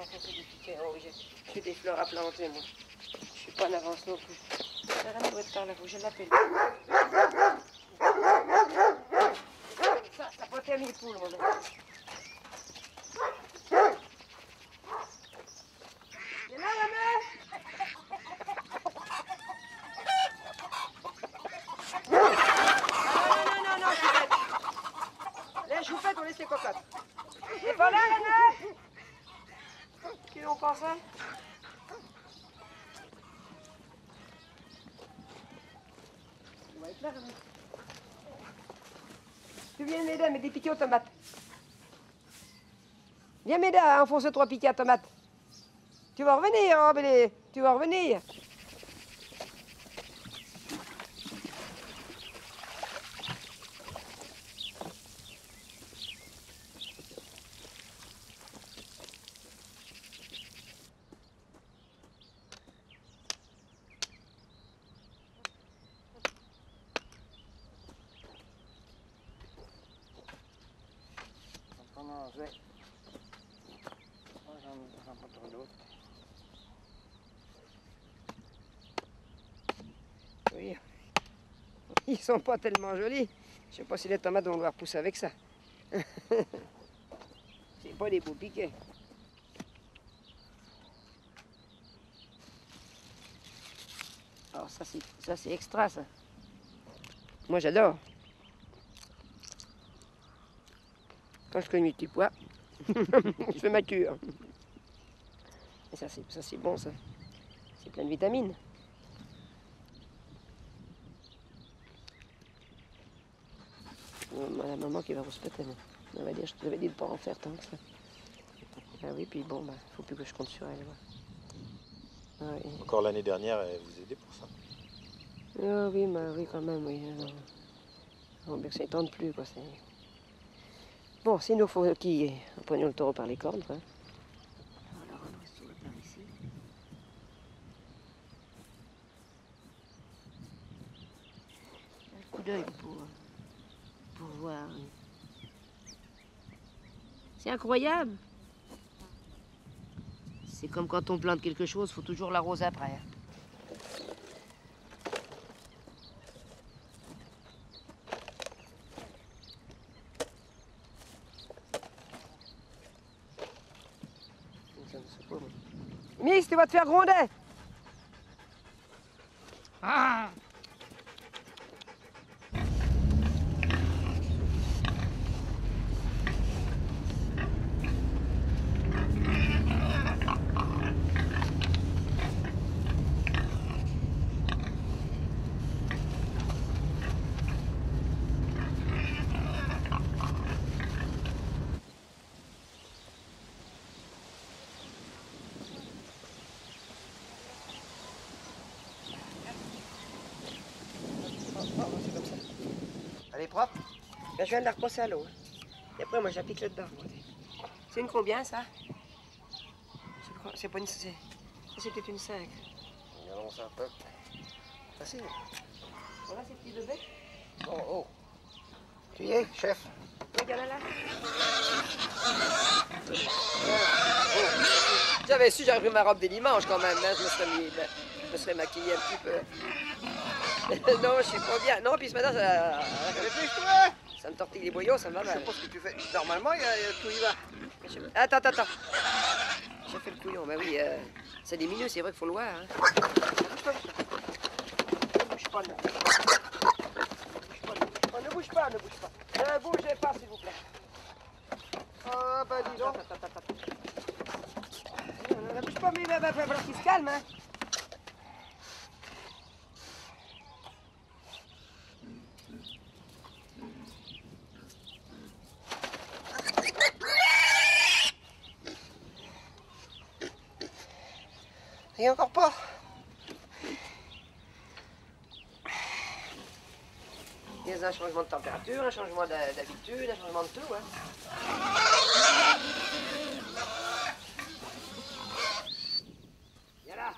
enfoncer des piquets. Oh oui, j'ai des fleurs à planter, moi. Je suis pas en avance non plus. La reine doit être par là, faut que je l'appelle. Ça peut faire mes poules, moi. C'est là, la mère? Non, choupette. Les choupettes, on laisse les cocottes. C'est pas là, la mère? Qui l'ont pensé? On va être là, la mère. Tu viens m'aider à mettre des piquets aux tomates. Viens m'aider à enfoncer 3 piquets à tomates. Tu vas revenir, hein, Bélé. Tu vas revenir. Oui, ils sont pas tellement jolis. Je sais pas si les tomates vont devoir pousser avec ça. C'est pas des beaux piquets. Alors ça c'est extra ça. Moi j'adore. Quand je connais mes petits pois, je fais ma cure. Et ça c'est bon ça. C'est plein de vitamines. La maman qui va rouspéter, elle va dire, je te l'avais dit de ne pas en faire tant que ça. Ah oui, puis bon, bah, faut plus que je compte sur elle. Ouais. Ah, oui. Encore l'année dernière, elle vous aidait pour ça? Ah oui, bah, oui, quand même, oui. On bien que ça ne tente plus, quoi. Bon, s'il nous faut qu'ils prenions le taureau par les cornes, quoi. On va la rendre sur le plan ici. Un coup d'œil pour voir. C'est incroyable. C'est comme quand on plante quelque chose, il faut toujours l'arroser après. Miss, tu vas te faire gronder. Ah! Elle est propre? Ben, je viens de la repasser à l'eau. Et après, moi, j'applique là-dedans. C'est une combien, ça? C'est pas une... Ça, c'était une 5. Regardons ça un peu. Facile. Voilà ces petits bébés. Oh, oh. Tu y es, chef? Regarde là. J'avais su, j'aurais pris ma robe des dimanches quand même. Hein. Je me serais maquillée un petit peu. Non, je suis pas bien. Non, puis ce matin, ça me tortille les boyaux, ça me va mal. Je sais pas ce que tu fais. Normalement, tout y va. Attends. J'ai fait le couillon, bah oui. Ça diminue, c'est vrai qu'il faut le voir. Hein. Ne bouge pas, ne bouge pas. Ne bougez pas, s'il vous plaît. Ah, bah dis donc. Ne bouge pas, mais il va falloir qu'il se calme, hein. Et encore pas. Il y a un changement de température, un changement d'habitude, un changement de tout, hein. Viens là.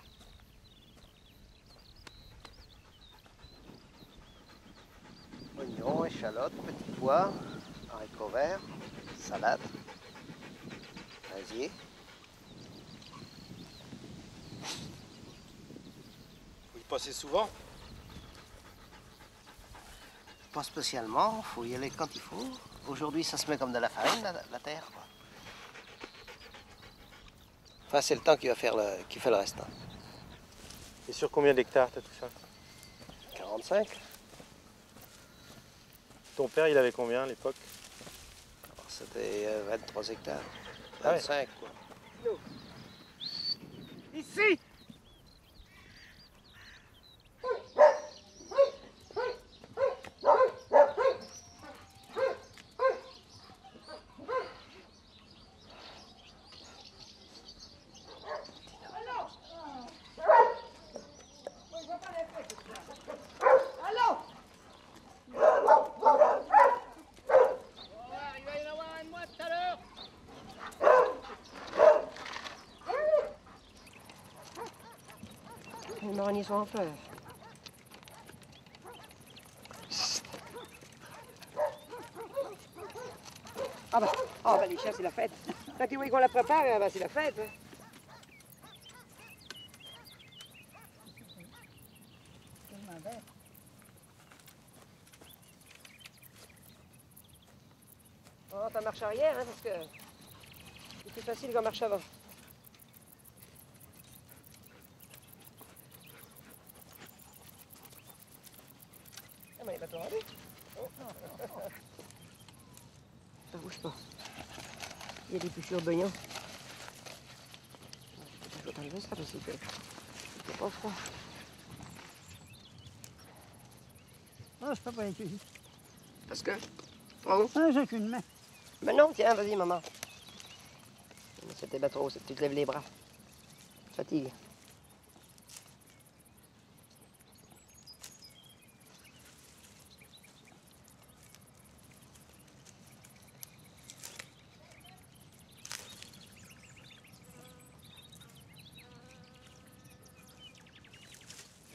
Oignons, échalotes, petits pois, haricots verts, salade, fraisier. passez souvent? Pas spécialement, faut y aller quand il faut. Aujourd'hui, ça se met comme de la farine, la terre, quoi. Enfin, c'est le temps qui fait le reste. Hein. Et sur combien d'hectares t'as tout ça? 45. Ton père, il avait combien à l'époque? C'était 23 hectares. Ah ouais. 25, quoi. Ici! Les marronniers sont en fleurs. Ah bah les chiens, c'est la fête. Quand ils voient qu'on la prépare, bah, c'est la fête. Hein. Oh, ta marche arrière, hein, parce que c'est plus facile qu'en marche avant. Ah, mais il va te rendre. Oh. Ça bouge pas. Il y a des piqûres baignants. Je vais t'enlever ça parce que c'est pas froid. Ah, je peux pas être ici. Parce que... Bravo. Ah, j'ai qu'une main. Ben non, tiens, vas-y, maman. C'était pas trop, tu te lèves les bras. Fatigue.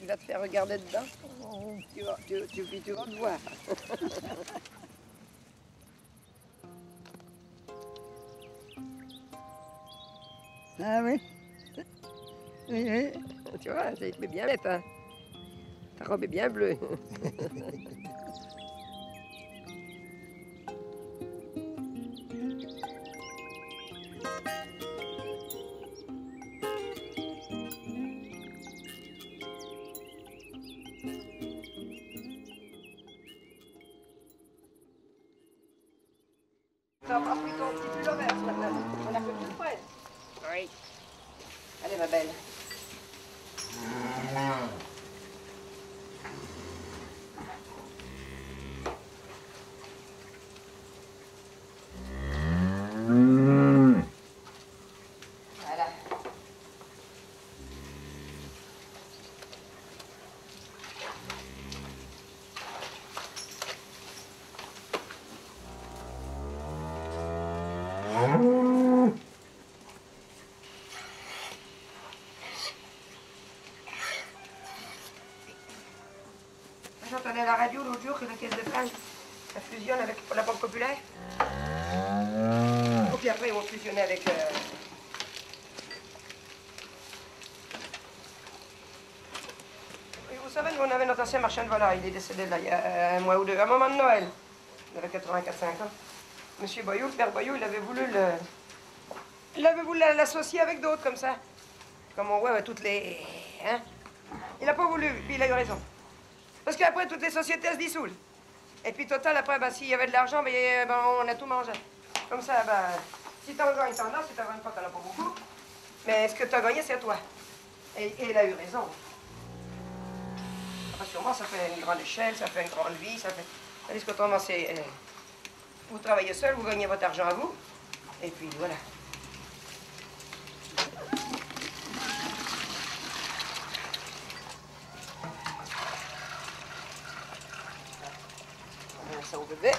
Il va te faire regarder dedans. Oh, tu vas te voir. Ah oui? Oui, oui. Tu vois, ça te met bien net, hein. Ta robe est bien bleue. T'as pas pris ton petit pull vert ce matin. On a fait tout près. Oui. Allez, ma belle. Voilà. J'entendais à la radio l'autre jour que la caisse de France, elle fusionne avec la Banque Populaire. Et puis après, ils vont fusionner avec... Et vous savez, nous, on avait notre ancien marchand de volailles. Il est décédé là, il y a un mois ou deux, à un moment de Noël. Il avait 84-5 ans. Monsieur Boyou, le père Boyou, il avait voulu l'associer avec d'autres, comme ça. Comme on voit toutes les... Hein? Il n'a pas voulu, puis il a eu raison. Parce qu'après, toutes les sociétés, elles se dissoulent. Et puis, total, après, s'il y avait de l'argent, on a tout mangé. Comme ça, si t'en gagnes, t'en as. Si t'en gagnes pas, t'en as pas beaucoup. Mais ce que t'as gagné, c'est à toi. Et il a eu raison. Après, sûrement, ça fait une grande échelle, ça fait une grande vie, ça fait... Tandis qu'autrement, c'est... vous travaillez seul, vous gagnez votre argent à vous. Et puis, voilà. On met ça au bébé.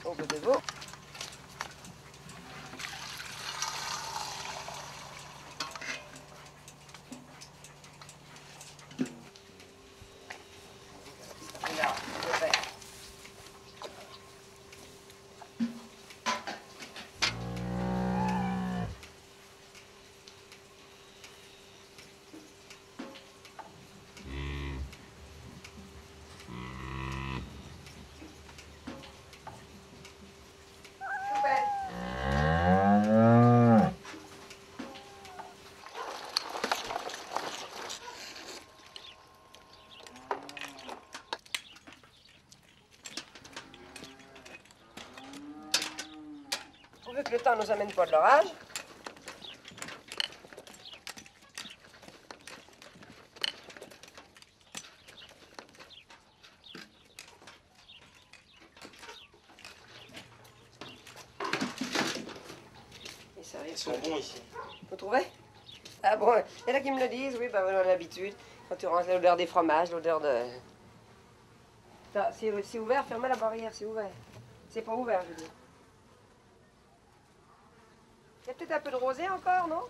Au bébé beau. Là, bébé. nous amène pas de l'orage. Et ça arrive. Ils sont bons ici. Vous trouvez? Ah bon, il y en a qui me le disent, oui, ben voilà l'habitude. Quand tu rentres, l'odeur des fromages, l'odeur de... C'est ouvert, fermez la barrière, c'est ouvert. C'est pas ouvert, je veux dire. Il y a peut-être un peu de rosé encore, non?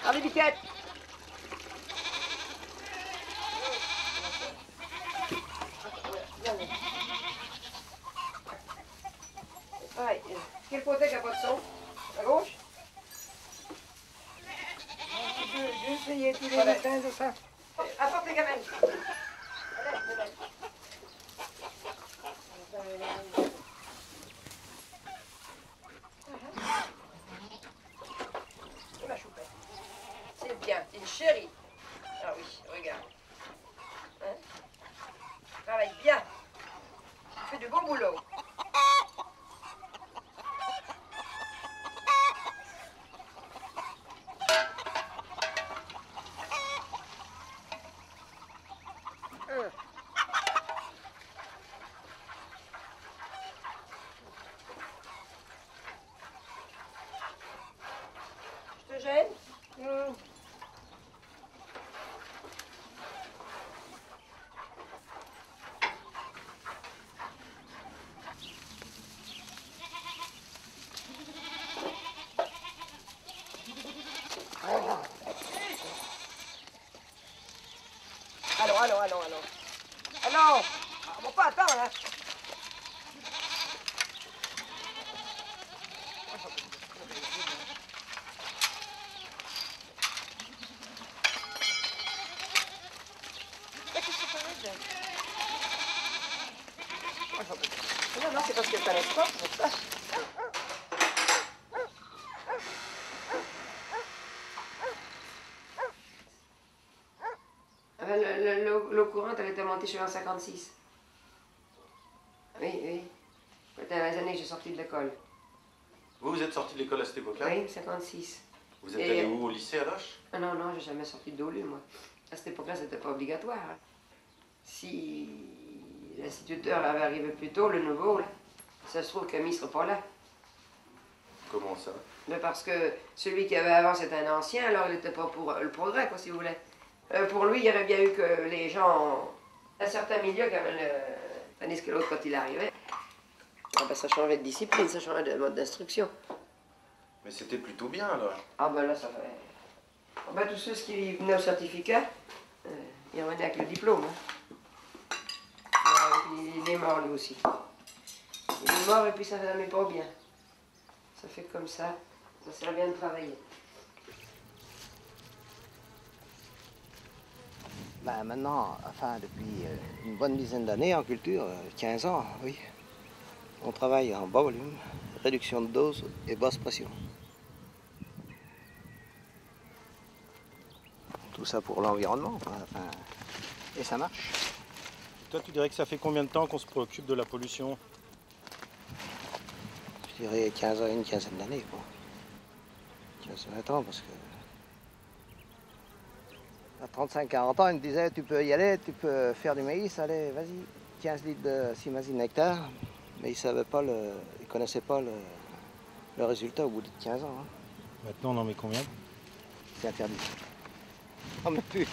Allez, biquette! Ouais, quel côté qui n'a pas de son? À gauche? J'ai essayé tous les matins de ça. Apporte les gamelles. Ma choupette. C'est bien, c'est une chérie. Ah oui, regarde. Hein? Travaille bien. Tu fais du bon boulot. Je te gêne? Allons. Allons! On va pas attendre, hein? Non, c'est parce qu'elle ne connaissent pas, c'est pour ça. L'eau courante, elle était montée sur 56. Oui. C'était dans les années que j'ai sorti de l'école. Vous êtes sorti de l'école à cette époque-là? Oui, 56. Vous êtes allé où? Au lycée à Loches? Non, j'ai jamais sorti de DOLU, moi. À cette époque-là, c'était pas obligatoire. Hein. Si l'instituteur avait arrivé plus tôt, le nouveau, là, ça se trouve qu'Ami ne sera pas là. Comment ça? Mais parce que celui qui avait avant, c'était un ancien, alors il n'était pas pour le progrès, quoi, si vous voulez. Pour lui, il y aurait bien eu que les gens, un certain milieu, tandis que l'autre, quand il arrivait, ah ben, ça changeait de discipline, ça changeait de mode d'instruction. Mais c'était plutôt bien alors. Ah ben là, ça fait... Ah ben, tous ceux qui venaient au certificat, ils revenaient avec le diplôme. Hein. Il est mort, lui aussi. Il est mort et puis ça ne met pas bien. Ça fait comme ça. Ça sert bien de travailler. Ben maintenant, enfin depuis une bonne dizaine d'années en culture, 15 ans, oui. On travaille en bas volume, réduction de dose et basse pression. Tout ça pour l'environnement, quoi. Enfin, et ça marche. Toi, tu dirais que ça fait combien de temps qu'on se préoccupe de la pollution? Je dirais 15 ans, une quinzaine d'années, quoi. 15-20 ans, parce que... À 35-40 ans, il me disait, tu peux y aller, tu peux faire du maïs, allez, vas-y, 15 litres de simazine hectare. Mais il savait pas il connaissait pas le résultat au bout de 15 ans. Hein. Maintenant, on en met combien? C'est interdit. On met plus.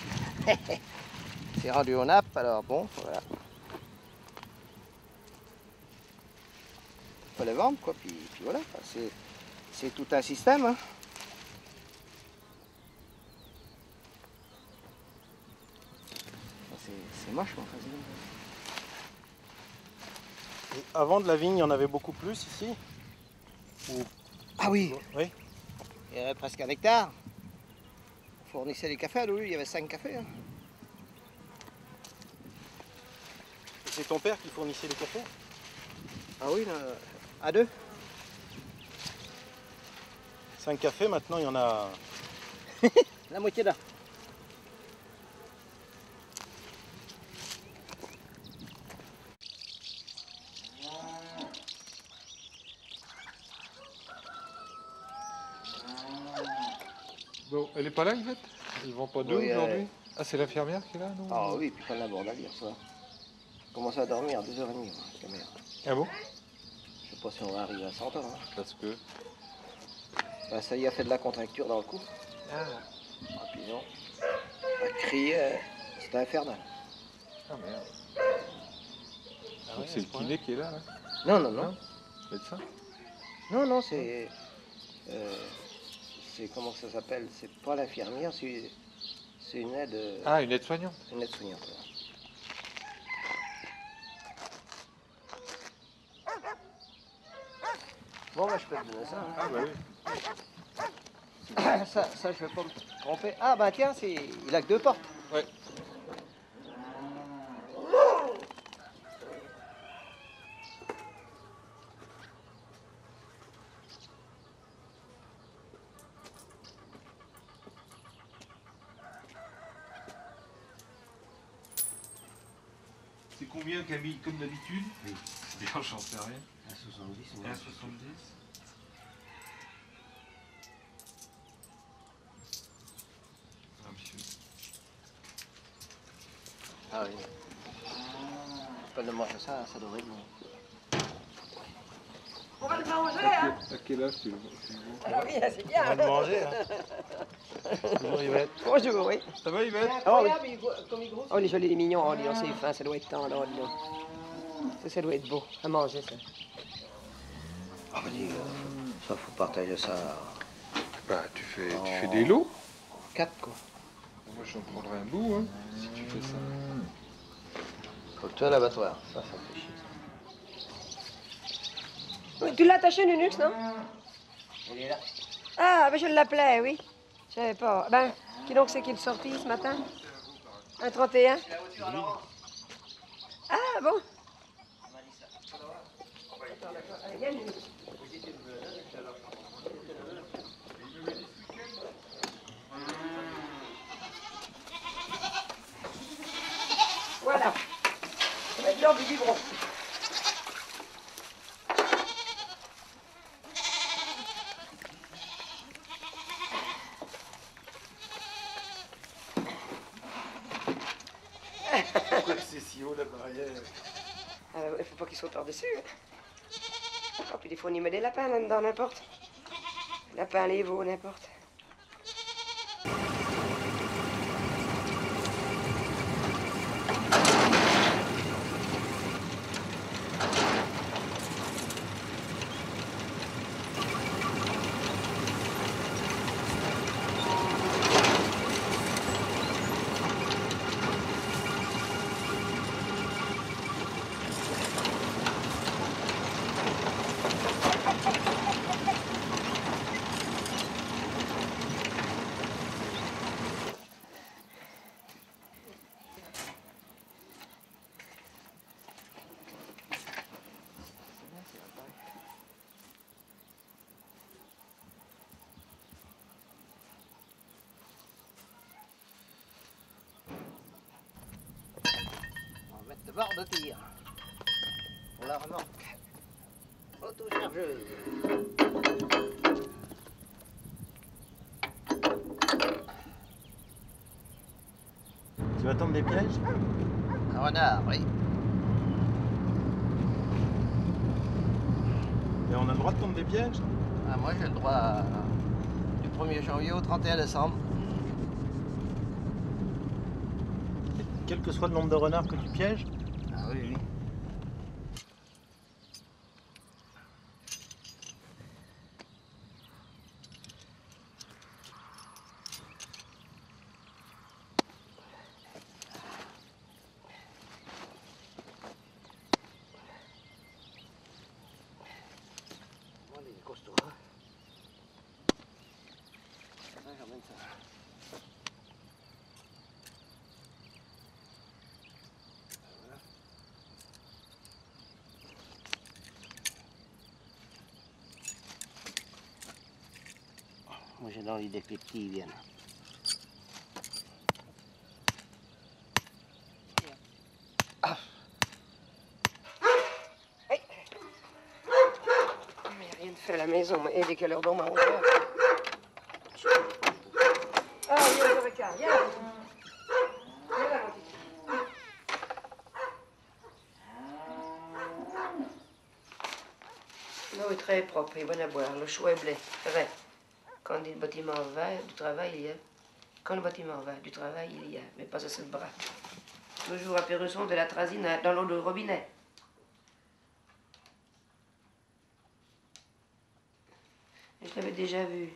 C'est rendu au nappe, alors bon, voilà. Faut les vendre, quoi, puis voilà. C'est tout un système, hein. C'est moche, quoi, enfin, Et avant de la vigne, il y en avait beaucoup plus ici? Ou... Ah oui, Oui. il y avait presque 1 hectare. On fournissait des cafés à lui, il y avait 5 cafés. Hein. C'est ton père qui fournissait les cafés? Ah oui, à 2. 5 cafés, maintenant il y en a... La moitié là. Bon, elle est pas là, Yvette? Ils vont pas d'eux Oui, aujourd'hui? Ah, c'est l'infirmière qui est là, non? Ah oui, puis quand la bordel hier soir. Commence à dormir à 2h30, la mère. Ah bon? Je sais pas si on va arriver à 100 heures. Hein. Parce que... Ben, ça y a fait de la contracture dans le cou. Ah, puis non. Elle criait, c'était infernal. Ah merde. Ah Donc ouais, c'est le kiné qui est là, là? Non, non, non. Non. Médecin? Non, non, c'est... c'est comment ça s'appelle? C'est pas l'infirmière, c'est une aide... Ah, une aide-soignante? Une aide-soignante. Ouais. Bon, bah, je peux te donner ça. Hein. Ah bah oui. Ça, je vais pas me tromper. Ah, bah tiens, il a que 2 portes. Ouais. C'est combien, Camille, comme d'habitude? Oui. Bien, j'en sais rien. 1,70. 1,70. Ah, monsieur. Ah oui. Pas de manger ça, ça devrait être bon. On va le manger, hein? À quel âge tu le Ah oui, c'est On bien. va le manger, hein. Bonjour Yvette. Bonjour, oui. Ça va, Yvette? Ah oui. Comme il grossit. Oh, les jolis, les mignons, oh, dis donc, c'est fin, ça doit être tendre, oh, dis donc. Ça doit être beau à manger, ça. Ah, bah, dis, ça, faut partager ça Bah, tu fais des lots. en 4, quoi. Moi, j'en prendrai un bout, hein, si tu fais ça. Faut que tu aies un abattoir. Ça fait chier. Oui, tu l'as attaché, Nunux, non? Il est là. Ah, ben je l'appelais, oui. Je savais pas. Ben, qui donc c'est qui est sorti ce matin? Un 31? Ah, bon. Voilà. Ça va être l'heure du biberon. Pourquoi c'est si haut la barrière? Il faut pas qu'il saute par-dessus. Oh, puis des fois, on y met des lapins là-dedans, n'importe. Lapins, les veaux, n'importe. de barre de tir pour la remorque autochargeuse. Tu vas tendre des pièges? Un renard, oui. Et on a le droit de tendre des pièges? Ah, moi j'ai le droit du 1er janvier au 31 décembre. Quel que soit le nombre de renards que tu pièges? Ah oui, oui. Bon, il est costaud, hein. Ah, j'emmène ça. Moi j'ai dans l'idée que les petits y viennent. Il n'y a rien de fait à la maison. Et dès qu'elle leur donne à 11 heures. Ah, il y a le regard. Viens là. Viens là, mon petit. L'eau est très propre et bonne à boire. Le chaud est blé. Vrai. Quand le bâtiment va, du travail, il y a. Quand le bâtiment va, du travail, il y a. Mais pas assez de bras. Toujours à Pérusson de la trazine dans l'eau de robinet. Je l'avais déjà vu.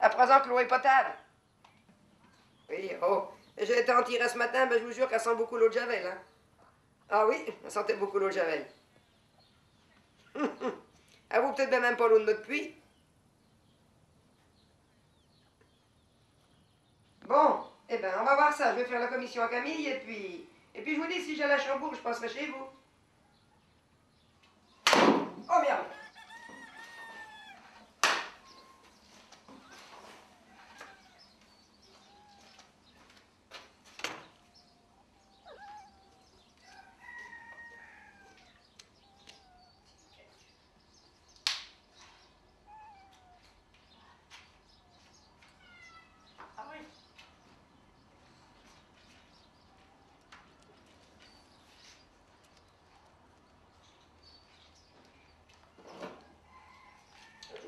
À présent que l'eau est potable. Oui, oh. J'ai été en tirer ce matin, ben je vous jure qu'elle sent beaucoup l'eau de Javel. Hein. Ah oui, elle sentait beaucoup l'eau de Javel. À vous, peut-être même pas l'eau de notre puits. Bon, eh ben, on va voir ça. Je vais faire la commission à Camille et puis je vous dis, si j'ai la Chambourg, je passerai chez vous. Oh merde!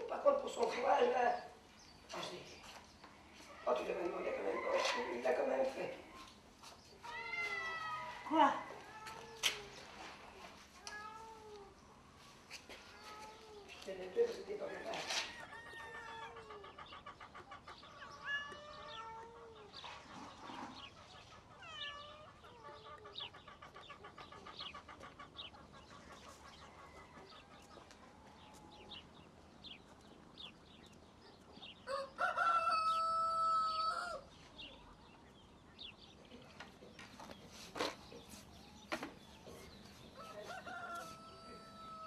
Par contre, pour son fourrage, là, oh, tu l'avais demandé quand même pas. Il l'a quand même fait. Quoi? Je t'ai dit parce que t'es pas capable.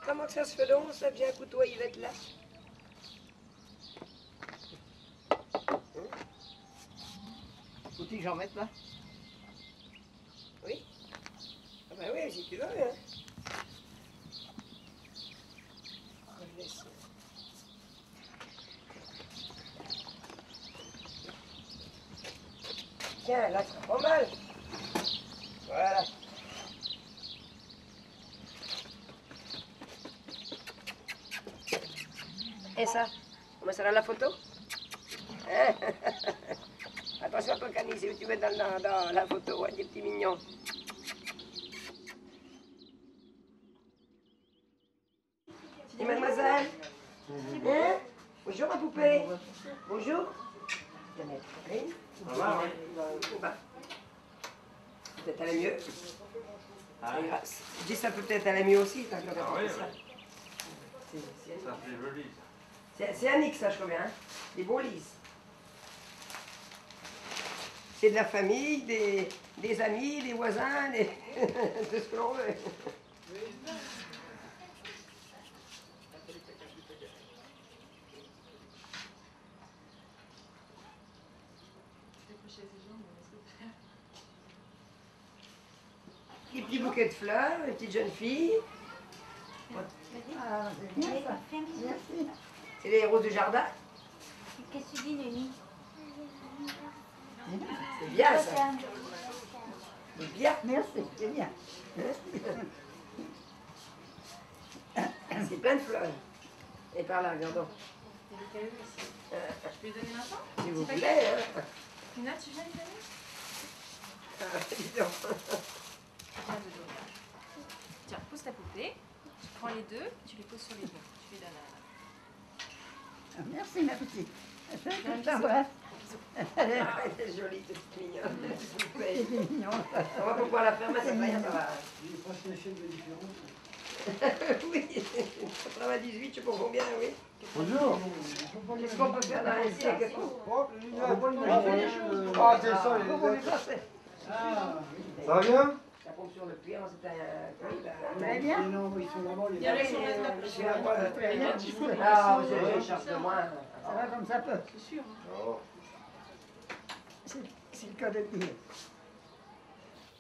Comment que ça se fait donc, ça vient couteau à Yvette là? Faut-il que j'en mette là? Oui. Ah ben oui, si tu veux, hein. Je laisse. Tiens, là, c'est pas mal. Voilà. Et ça? On met ça dans la photo? Attention à ton canis, si tu mets dans la photo, ouais, des petits mignons. Dis mademoiselle. Hein? Bonjour ma poupée. Bonjour. Oui. Bah. Peut-être aller mieux. Ah. Je dis ça peut peut-être aller mieux aussi, tant que Ah oui, ça. oui. Ça fait joli. C'est Annick, ça, je crois bien. Hein? Des beaux lises. C'est de la famille, des amis, des voisins, de ce que l'on veut. Des petits bouquets de fleurs, une petite jeune fille. Ah, merci. C'est les roses du jardin. Qu'est-ce que tu dis, Nénie? C'est bien ça. C'est bien. Merci, c'est bien. C'est plein de fleurs. Et par là, regardons. Je peux lui donner maintenant? Si vous voulez. Hein. Nina, tu viens lui donner? Dis donc. Viens de donner. Tiens, pousse ta poupée. Tu prends les deux, tu les poses sur les deux. Tu lui donnes un. Merci, ma petite. Un Je t'embrasse. Elle est jolie, cette mignonne. C'est mignon. On va pouvoir la faire, mais c'est rien, ça va. Oui, 98, je sais pas combien, oui. Bonjour. Qu'est-ce qu'on peut faire dans les siècles? Ah, c'est ça, ça va bien? Ça pompe sur le cuir, c'est un cuir. Vous allez bien? Il y a les sourires de la prochaine. Ah, vous avez une charge de moins. Ça va comme ça peut. C'est sûr. C'est le cas de le dire.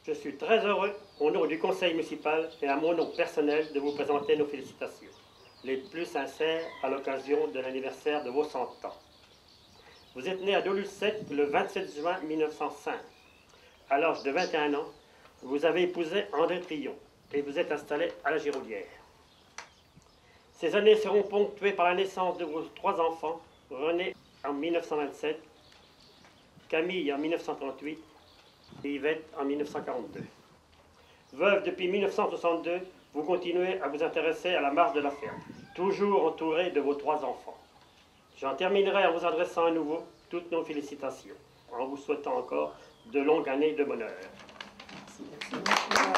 Je suis très heureux, au nom du conseil municipal et à mon nom personnel, de vous présenter nos félicitations, les plus sincères à l'occasion de l'anniversaire de vos 100 ans. Vous êtes né à Dolussec le 27 juin 1905. À l'âge de 21 ans, vous avez épousé André Trillon et vous êtes installé à la Giraudière. Ces années seront ponctuées par la naissance de vos 3 enfants, René en 1927, Camille en 1938, et Yvette en 1942. Veuve depuis 1962, vous continuez à vous intéresser à la marche de la ferme, toujours entouré de vos 3 enfants. J'en terminerai en vous adressant à nouveau toutes nos félicitations, en vous souhaitant encore de longues années de bonheur. Hein? C'est bien.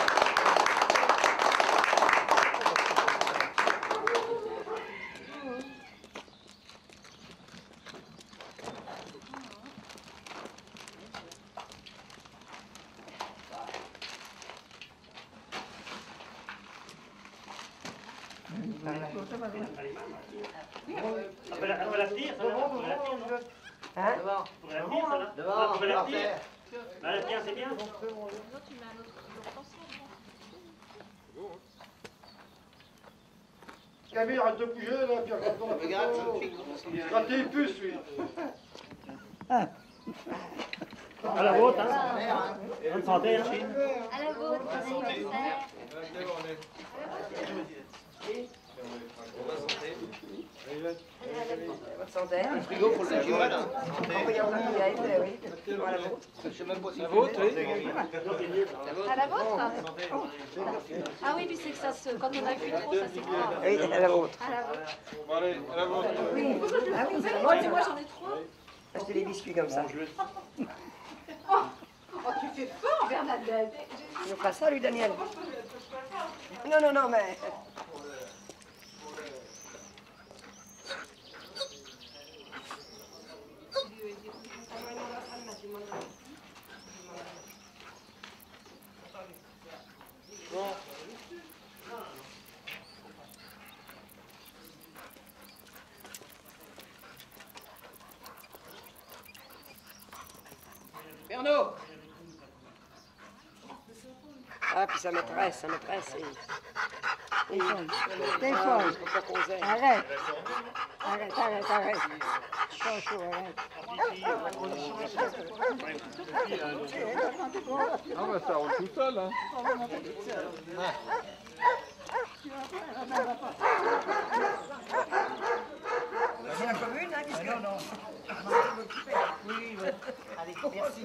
Camille, arrête de bouger là, Pierre. Regarde, gratter une puce, lui. À la vôtre, hein. Bonne santé, hein. À la vôtre, bon anniversaire. Votre santé. Un frigo pour le givrel. Voyons la bouillette, oui. Voilà, bon. Je sais même pas si la vôtre, oui. À la vôtre? Ah oui, puis c'est que ça se. Quand on appuie trop, ça s'écrase. Oui, à la vôtre. À la vôtre. Bon, allez, à la vôtre. Ah oui, c'est Moi, moi j'en ai 3. Achetez des biscuits comme ça. Oh, tu fais fort, Bernadette. Il nous fera ça, lui, Daniel. Non, non, non, mais... Bernot. Ah, puis sa maîtresse, T'es folle. Arrête. Arrête. Chanchou, arrête. Ah, bah ça roule tout seul, hein. C'est la commune, hein, qu'est-ce que... Non. Oui, oui. Allez, merci.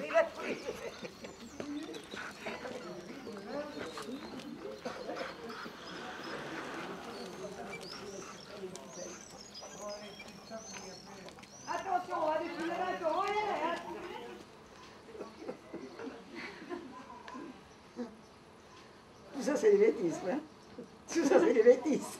Attention, on va défiler là, on va y aller, hein. Tout ça, c'est des bêtises, hein. Tout ça, c'est des bêtises.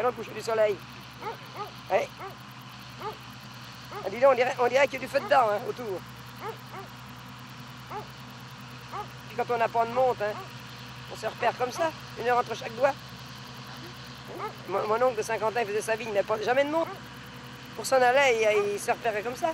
Regardons le coucher du soleil. Ouais. Ah, dis donc, on dirait qu'il y a du feu dedans, hein, autour. Puis quand on n'a pas de montre, hein, on se repère comme ça, 1 heure entre chaque doigt. Mon oncle de 50 ans, il faisait sa vie, il n'avait jamais de montre. Pour s'en aller, il se repérait comme ça.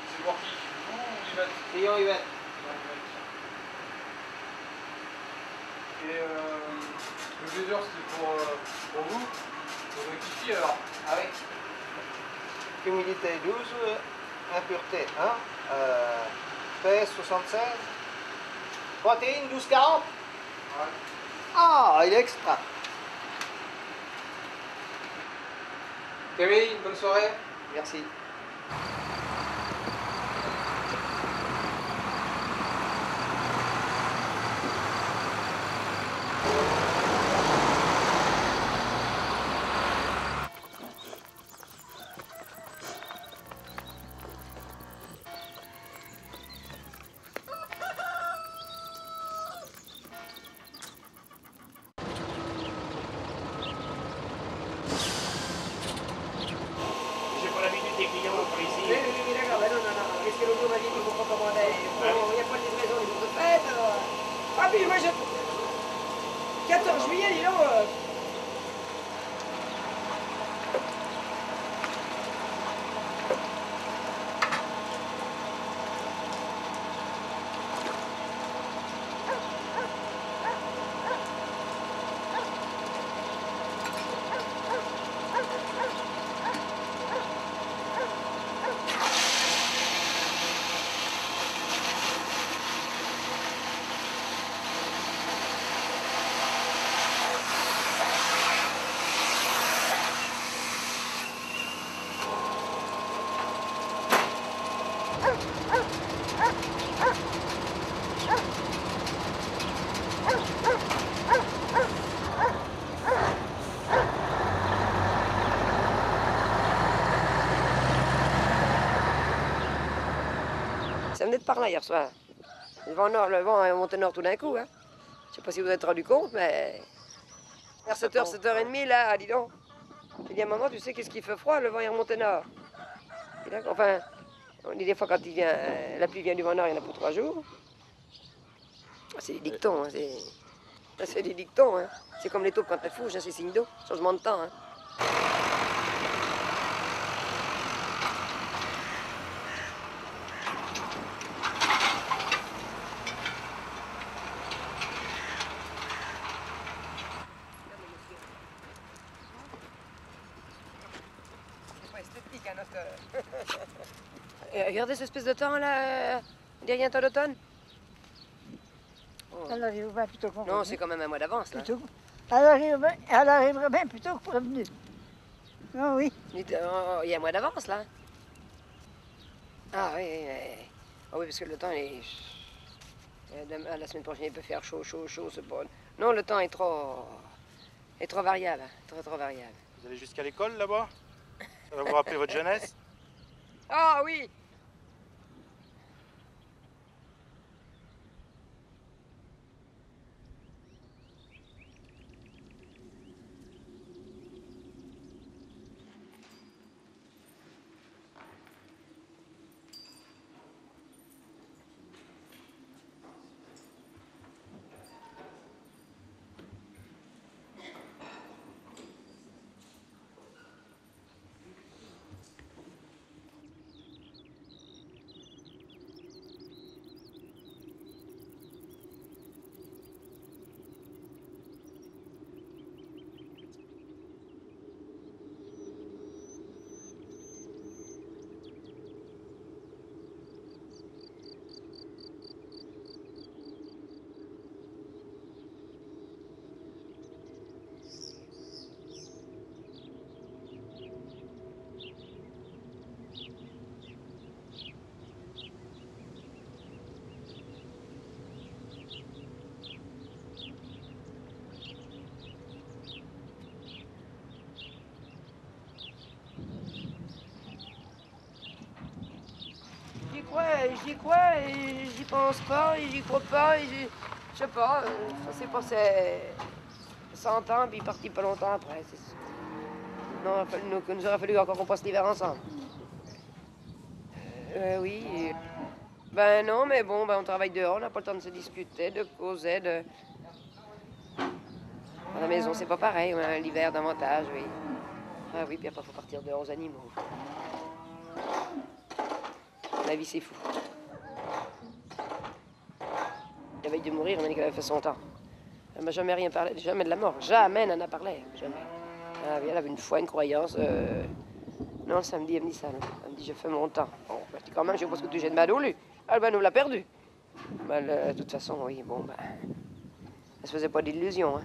C'est pour qui? Vous ou Yvette? Client Yvette. Et le V2 c'était pour vous? Pour rectifier alors? Ah oui. Humidité 12, impureté 1, pèse 76, protéines 12,40. Ouais. Ah, il est extra. Camille, bonne soirée. Merci. J'ai pas l'habitude des clients par ici. Oui, d'accord, mais non. Qu'est-ce que l'autre jour m'a dit qu'il faut pas commander? Bon, il n'y a pas de livraison du jour de fête, alors. Ah, puis moi, 14 juillet, dis donc. Ça venait de par là hier soir. Le vent est monté nord tout d'un coup. Hein. Je sais pas si vous vous êtes rendu compte, mais vers 7h, 7h30, là, dis donc. Il y a un moment, tu sais qu'est-ce qui fait froid, le vent est remonté nord. Et là, enfin, on dit des fois quand il vient, la pluie vient du vent nord, il y en a pour 3 jours. C'est des dictons, hein, c'est des dictons. Hein. C'est comme les taupes quand elles fougent, hein, c'est signe d'eau, changement de temps. Hein. Regardez cette espèce de temps là, il n'y a rien temps d'automne. Oh. Elle arriverait plutôt qu'on Non, c'est quand même un mois d'avance là. Elle arriverait bien plutôt que prévenue. Ah oui. Il y a un mois d'avance là. Ah oui, ah oui, parce que le temps est. La semaine prochaine il peut faire chaud, c'est pas. Non, le temps est trop variable, trop variable. Vous allez jusqu'à l'école là-bas? Ça va vous rappeler votre jeunesse? Ah oui. j'y crois et j'y pense pas et j'y crois pas et je sais pas, ça s'est passé 100 ans puis il est parti pas longtemps après. Non, il nous aurait fallu encore qu'on passe l'hiver ensemble. Oui. Ben non, mais bon, ben on travaille dehors, on n'a pas le temps de se discuter, de causer, de... À la maison, c'est pas pareil, hein, l'hiver davantage, oui. Ah oui, puis après, il faut partir dehors aux animaux. La vie, c'est fou. La veille de mourir, on a dit qu'elle avait fait son temps. Elle m'a jamais rien parlé, jamais de la mort. Jamais elle en a parlé. Jamais. Ah oui, elle avait une foi, une croyance. Non, le samedi, elle me dit ça. Elle me dit, j'ai fait mon temps. Bon, je dis quand même, je sais pas ce que tu jettes ma doulue. Ah ben, nous l'a perdu. Ben, de toute façon, oui, bon, ben... Elle se faisait pas d'illusions, hein.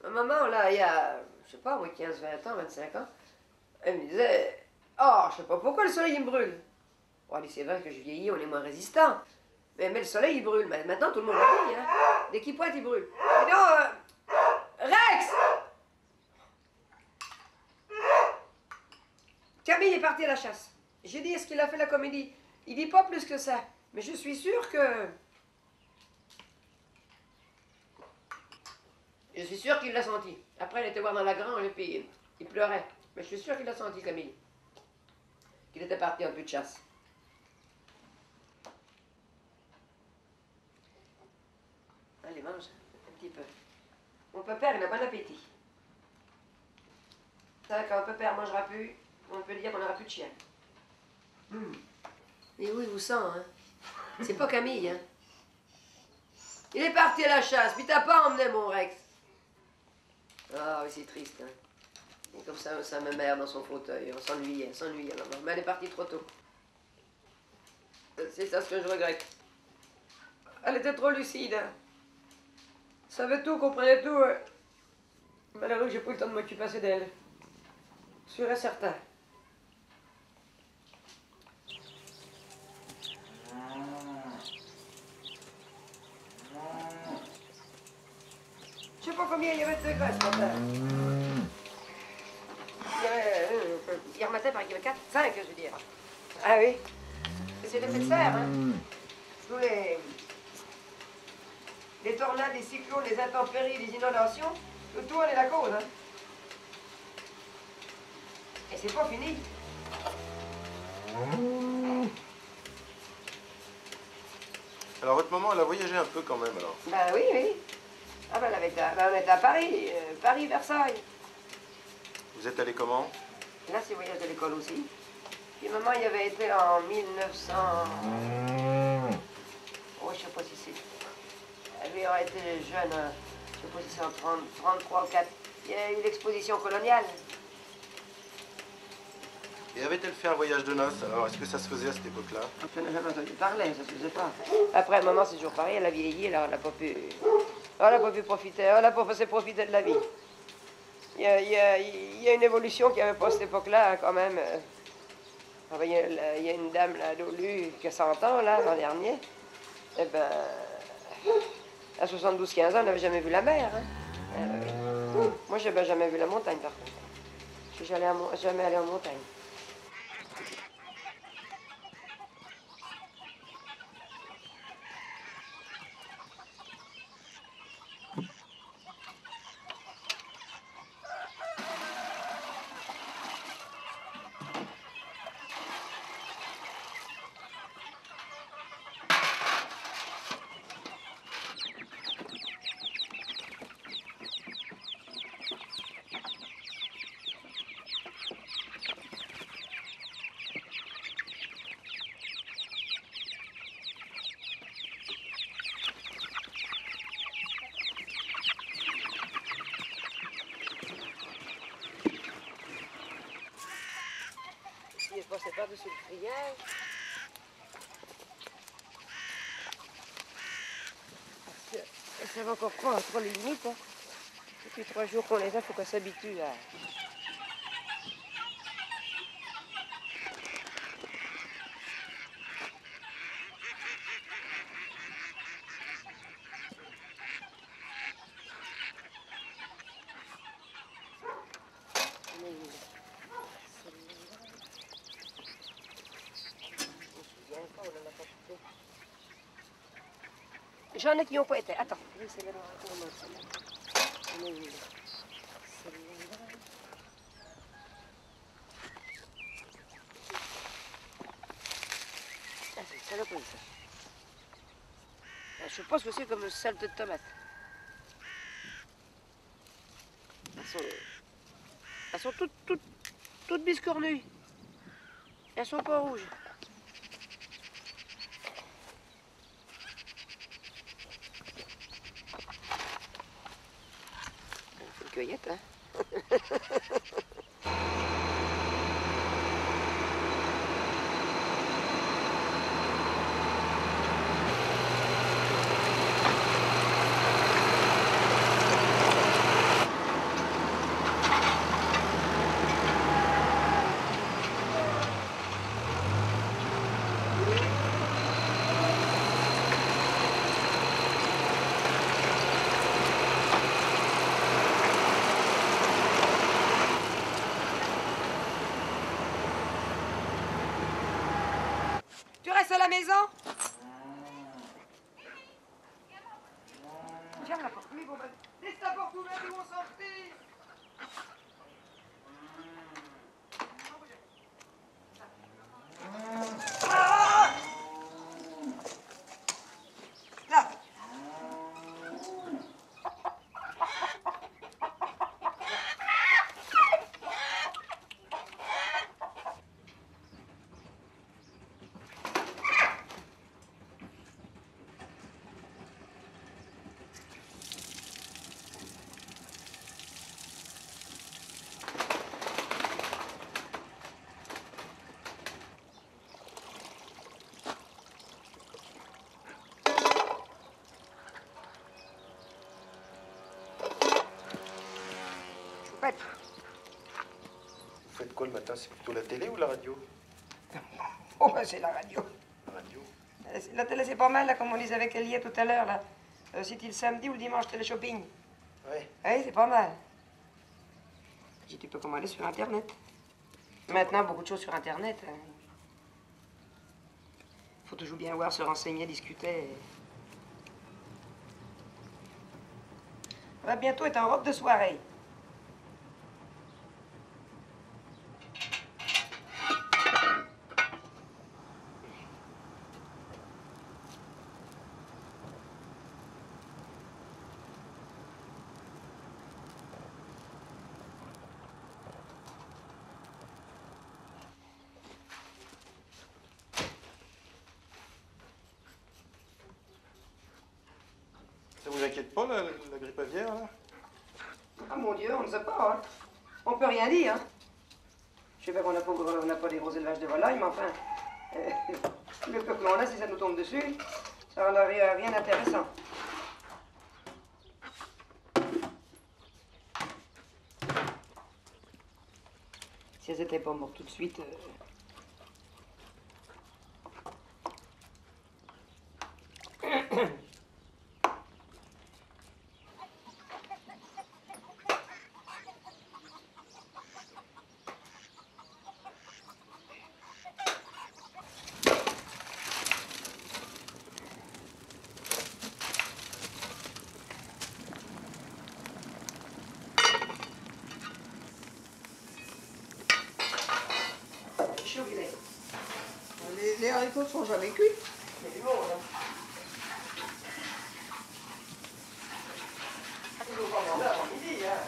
Ma maman, là, il y a, je sais pas, moi, 15, 20 ans, 25 ans, elle me disait, oh, je sais pas pourquoi le soleil, il me brûle. Bon, allez, c'est vrai que je vieillis, on est moins résistant. Mais le soleil, il brûle. Mais maintenant, tout le monde le dit, hein. Dès qu'il pointe, il brûle. Et donc, Rex! Camille est parti à la chasse. J'ai dit, est-ce qu'il a fait la comédie? Il dit pas plus que ça. Mais je suis sûre que... Je suis sûre qu'il l'a senti. Après, il était voir dans la grange et puis il pleurait. Mais je suis sûre qu'il l'a senti, Camille. Qu'il était parti en but de chasse. Allez, mange un petit peu. Mon pépère, il a bon appétit. Ça, quand mon pépère mangera plus, on peut dire qu'on n'aura plus de chien. Et oui, il vous sent, hein. C'est pas Camille, hein. Il est parti à la chasse, puis t'as pas emmené mon Rex. Ah oui, c'est triste, hein. Et comme ça, ma mère dans son fauteuil, on s'ennuyait, maman. Mais elle est partie trop tôt. C'est ça ce que je regrette. Elle était trop lucide, hein. Savait tout, comprenait tout. Hein. Malheureux que j'ai pas eu le temps de m'occuper assez d'elle. Sûr et certain. Je sais pas combien il y avait de degrés ce matin. Hier matin, par exemple, 4, 5, je veux dire. Ah oui. C'est l'effet de serre, hein. Tous les tornades, les cyclones, les intempéries, les inondations, tout en est la cause, hein. Et c'est pas fini. Alors votre maman, elle a voyagé un peu quand même alors? Ben oui, oui. Ah ben, on était à Paris, Paris, Versailles. Vous êtes allé comment? Là, c'est voyage de l'école aussi. Puis maman, il y avait été en 1900... Oh, je sais pas si c'est... Elle aurait été jeune, je sais pas si c'est en 33 ou 4. Il y a eu l'exposition coloniale. Et avait-elle fait un voyage de noces? Alors, est-ce que ça se faisait à cette époque-là? Je n'ai jamais entendu parler, ça se faisait pas. Après, maman, c'est toujours pareil, elle a vieilli, elle n'a pas pu... Elle n'a pas pu profiter, elle n'a pas fait profiter de la vie. Il y a une évolution qu'il n'y avait pas à cette époque-là, hein, quand même. Il y a une dame, là, d'Olu, qui a 100 ans, là, l'an dernier. Eh ben, à 72-15 ans, elle n'avait jamais vu la mer. Hein. Moi, je n'ai jamais vu la montagne, par contre. Je suis jamais allée en montagne. passer par-dessus le grillage. Parce que ça va encore prendre trop les limites. Hein. Depuis 3 jours qu'on les a, il faut qu'on s'habitue à... J'en ai qui n'ont pas été. Attends, oui, c'est là. Ah, c'est une saloperie, ça. Je pense que c'est comme une saleté de tomate. Elles sont toutes biscornues. Elles sont pas rouges. C'est une cueillette, hein. Tu restes à la maison? Ferme la porte. Oui, bon, ben, laisse la porte ouverte, ils vont sortir. Ah! Là. Vous faites quoi le matin? C'est plutôt la télé ou la radio? Oh, ben c'est la radio. La radio. La télé, c'est pas mal, là, comme on disait avec Elie tout à l'heure, là. C'était le samedi ou le dimanche, télé-shopping. Oui. Oui, c'est pas mal. Puis tu peux commander sur Internet. Maintenant, beaucoup de choses sur Internet. Hein. Faut toujours bien voir, se renseigner, discuter. On va bientôt être en robe de soirée. Ça vous inquiète pas, la grippe aviaire, là? Ah mon Dieu, on ne sait pas, hein. On peut rien dire, hein. Je sais pas qu'on n'a pas des gros élevages de volailles, mais enfin, le peu que l'on a, si ça nous tombe dessus, ça n'en a rien d'intéressant. Si elles n'étaient pas mortes tout de suite... Les haricots ne sont jamais cuits. C'est du monde, hein. Ils ont pas mangé avant midi, hein.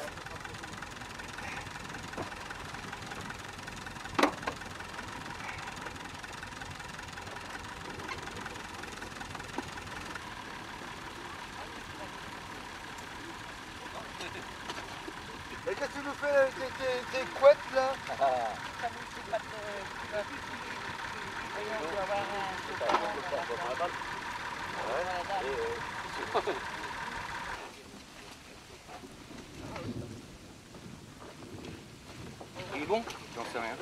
Et qu'est-ce que tu nous fais avec tes couettes là? Il est bon? J'en sais rien.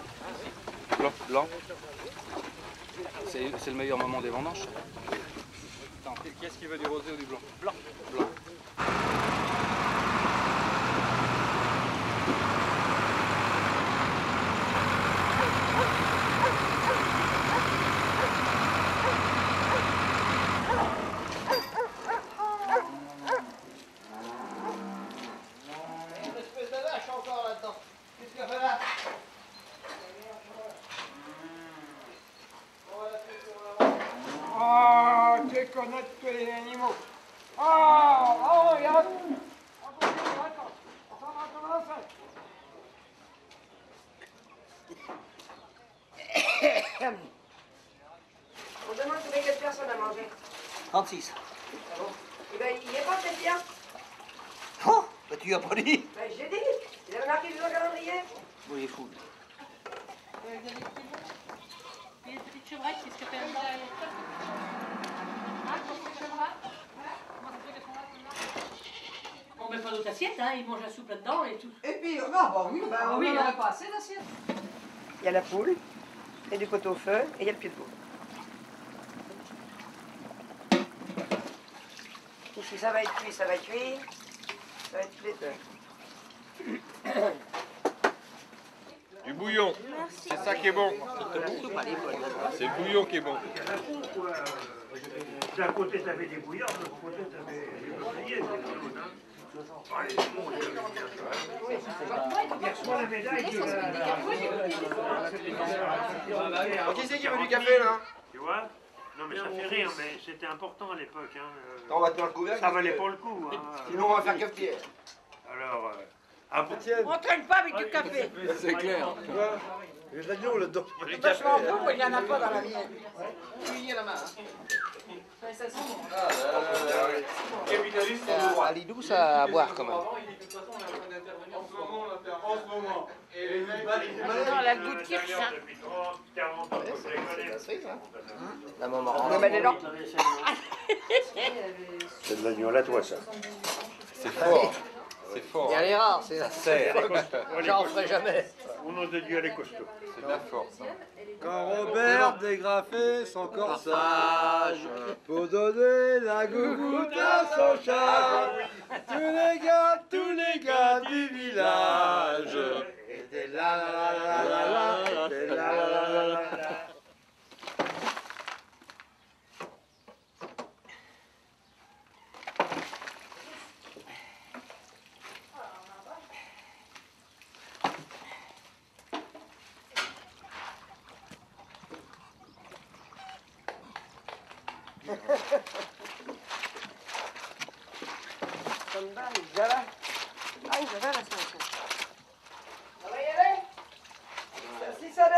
Blanc, blanc. C'est le meilleur moment des vendanges. Attends, qui est-ce qui veut du rosé ou du blanc? Blanc. Blanc. Une espèce de vache encore là-dedans. Qu'est-ce qu'elle fait là? Oh, tu connais tous les animaux. Oh, regarde. On demande combien de personnes à manger. 36. Ah bon? Eh ben, il n'y est pas très bien. Oh, bah tu as pas dit. Ben, j'ai dit. Il avait marqué sur le calendrier. Oui, il est fou. Il y a des petites chevrettes, qu'est-ce que tu fais là? Ah, pour ces chevrettes? Comment ça se fait qu'elles sont là, celles-là? On met pas d'autre assiette, hein, ils mangent la soupe là-dedans et tout. Et puis, bah oui, Ah oui, on hein. n'aurait pas assez d'assiette. Il y a la poule, il y a du pot-au-feu et il y a le pied de veau. Ici, ça va être cuit, ça va être cuit. Ça va être cuit. Du bouillon. C'est ça qui est bon. C'est le bouillon qui est bon. D'un côté, tu avais des bouillards, de l'autre côté, tu avais des bouilliers. Qui c'est qui veut du café là? Tu vois? Non, mais ça fait rire, mais c'était important à l'époque. Hein. On va tenir le couvercle. Ça valait pas le coup. Hein. Sinon, on va faire cafetière. Alors, On traîne pas avec du café. C'est clair. Les agneaux là-dedans. Vachement bon, il n'y en a pas dans la mienne. Ça sent bon. À Lidou, ça à boire quand même. Non, la goutte kirsch, hein. depuis 30, 40 ans, je les connais. La maman. C'est de l'agneau à la toi, ça. C'est fort. C'est fort. Il y a les rares, c'est ça. J'en ferai jamais. Au nom de Dieu, elle est costaud. C'est bien fort ça. Quand Robert dégrafait son corsage pour donner la gougoute à son chat, tous les gars du village étaient là, là, là, là, là, étaient là, là, là, là, là.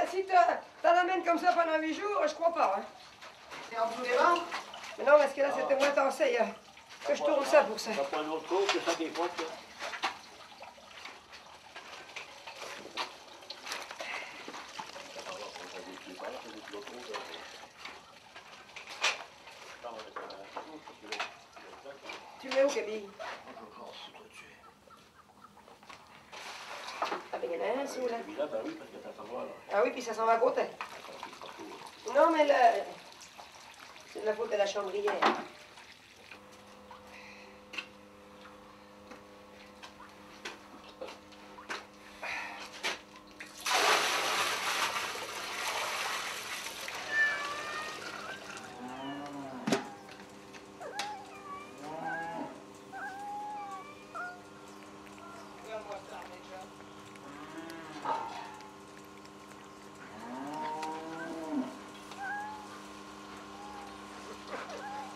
Si t'en amènes comme ça pendant 8 jours, je crois pas. Hein. C'est en dessous des vents? Mais non, parce que là, c'était moins tensé. Que je tourne ça pour ça. Ça prend un autre coup, que ça défonce. Tu mets où, Camille? Ah ben, il y en a un sous, là. Ah oui, puis ça s'en va à côté. Non, mais là, c'est de la faute de la chambrière.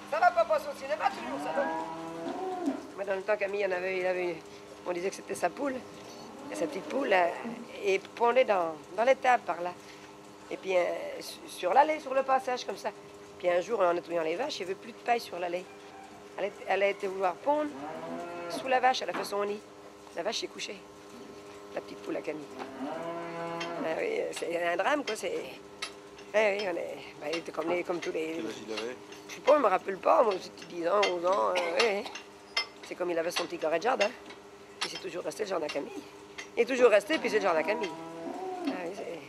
Ça va pas passer au cinéma toujours, ça va. Mais dans le temps, Camille, on disait que c'était sa poule. Et sa petite poule, et pondait dans l'étable par là. Et puis sur l'allée, sur le passage, comme ça. Puis un jour, en nettoyant les vaches, il n'y avait plus de paille sur l'allée. Elle a été vouloir pondre sous la vache, elle a fait son nid. La vache s'est couchée. La petite poule à Camille. Ah oui, c'est un drame, quoi. Eh oui, il était comme tous les... Quel âge il avait? Je sais pas, je me rappelle pas, moi, c'était 10 ans, 11 ans, ouais. C'est comme il avait son petit carré de jardin. Puis c'est toujours resté le jardin Camille. Il est toujours resté, puis c'est le jardin Camille. Ah oui, c'est...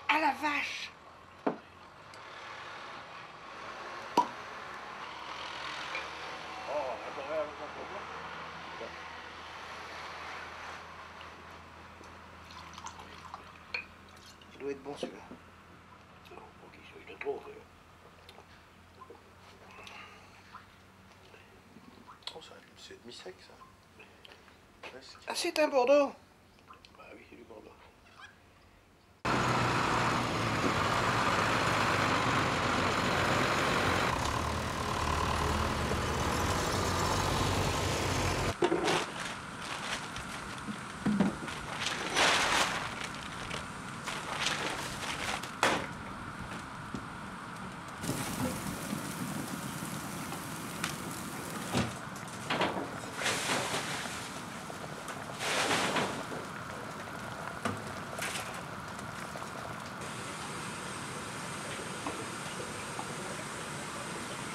Ah la vache! Il doit être bon celui-là. Je te trouve. Oh, c'est demi-sec ça. Ouais, Ah, c'est un Bordeaux. Bah oui, c'est du Bordeaux.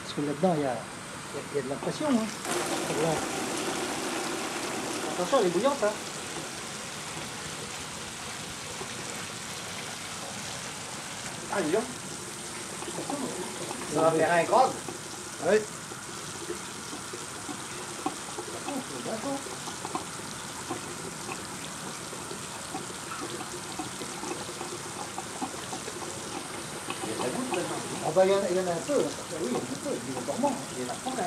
Parce que là-dedans, il y a de la pression. Hein. Voilà. Attention, elle est bouillante. Hein. Ah, dis donc. Ça va faire un grog. Oui. Ah bah, il y en a un peu. Oui, il y en a un peu. Il est dormant. Il y en a pas un peu.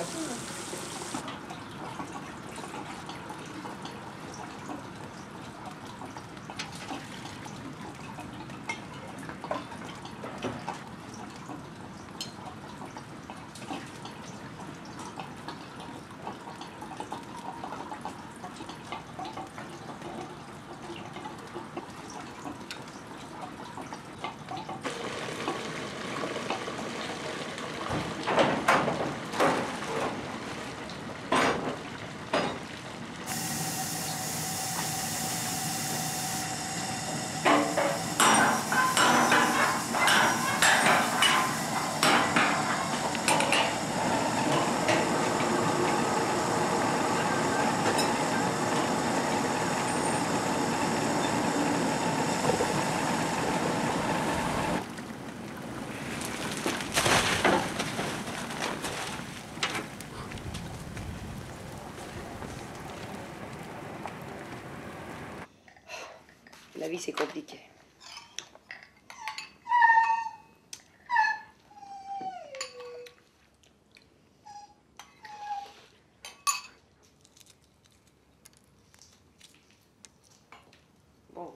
La vie, c'est compliqué. Bon.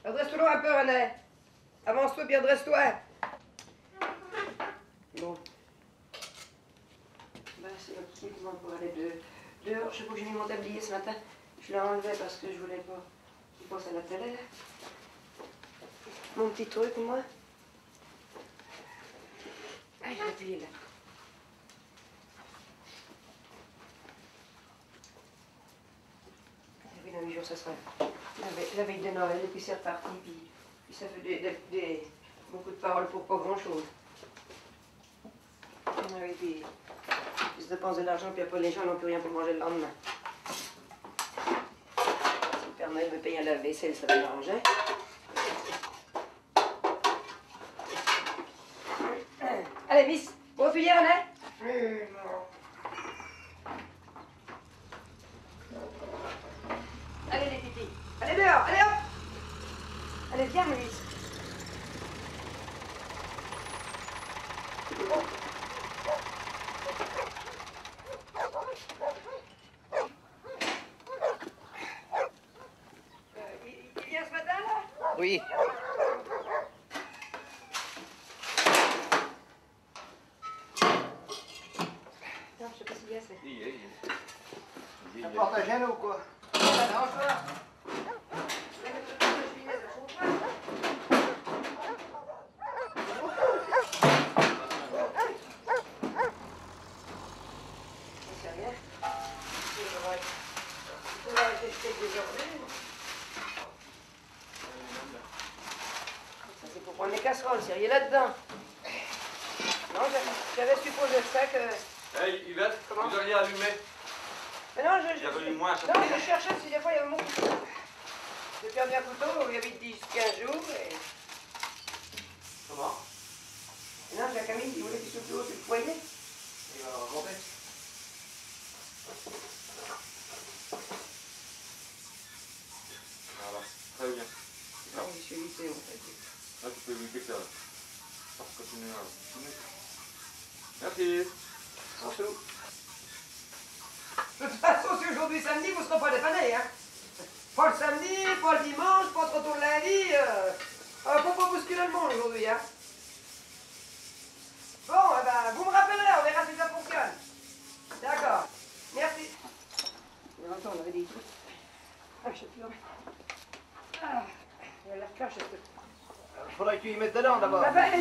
Redresse-toi un peu, René. Avance-toi, puis redresse-toi. Bon. Ben, c'est un petit équipement pour aller dehors. Je sais pas où j'ai mis mon tablier ce matin. Je l'ai enlevé parce que je voulais pas qu'il passe à la télé. Mon petit truc, moi. Ah, il a appuyé là. Oui, dans 8 jours, ça sera la veille de Noël, et puis c'est reparti, puis ça fait beaucoup de paroles pour pas grand-chose. Oui, puis ils se dépensent de l'argent, puis après les gens n'ont plus rien pour manger le lendemain. Si le Père Noël me paye un lave-vaisselle, ça va m'arranger. Allez, Miss, vous refusez, René? Allez, les titis. Allez dehors, allez hop. Allez, viens, Miss. Il vient ce matin, là? Oui. Non, je sais pas s'il y a, c'est... Ça porte à gêne ou quoi? C'est pour prendre les casseroles, c'est rien là-dedans. Non, j'avais supposé ça que... Hey, Yvette, comment vous auriez allumé? Mais non, Il y avait une moins, ça. non, je cherchais si des fois il y avait mon couteau. J'ai perdu un couteau, il y avait 10-15 jours et... Comment? Et non, j'ai la Camille qui voulait qu'il soit plus haut sur le foyer. Il va raconter. Voilà, très bien. Non, je suis vissé, on fait. Là, tu peux éviter que ça. Continue là. Merci. Bonjour. De toute façon, si aujourd'hui samedi, vous ne serez pas dépanné, hein. Pas le samedi, pas le dimanche, pas trop tôt le lundi. Faut pas bousculer le monde aujourd'hui, hein. Bon, eh ben, vous me rappellerez, on verra si ça fonctionne. D'accord. Merci. Mais attends, on avait dit tout. Ah, je sais plus. Ah, il y a l'air cache, est-ce que... Il faudrait que tu y mettes dedans d'abord. Ah ben,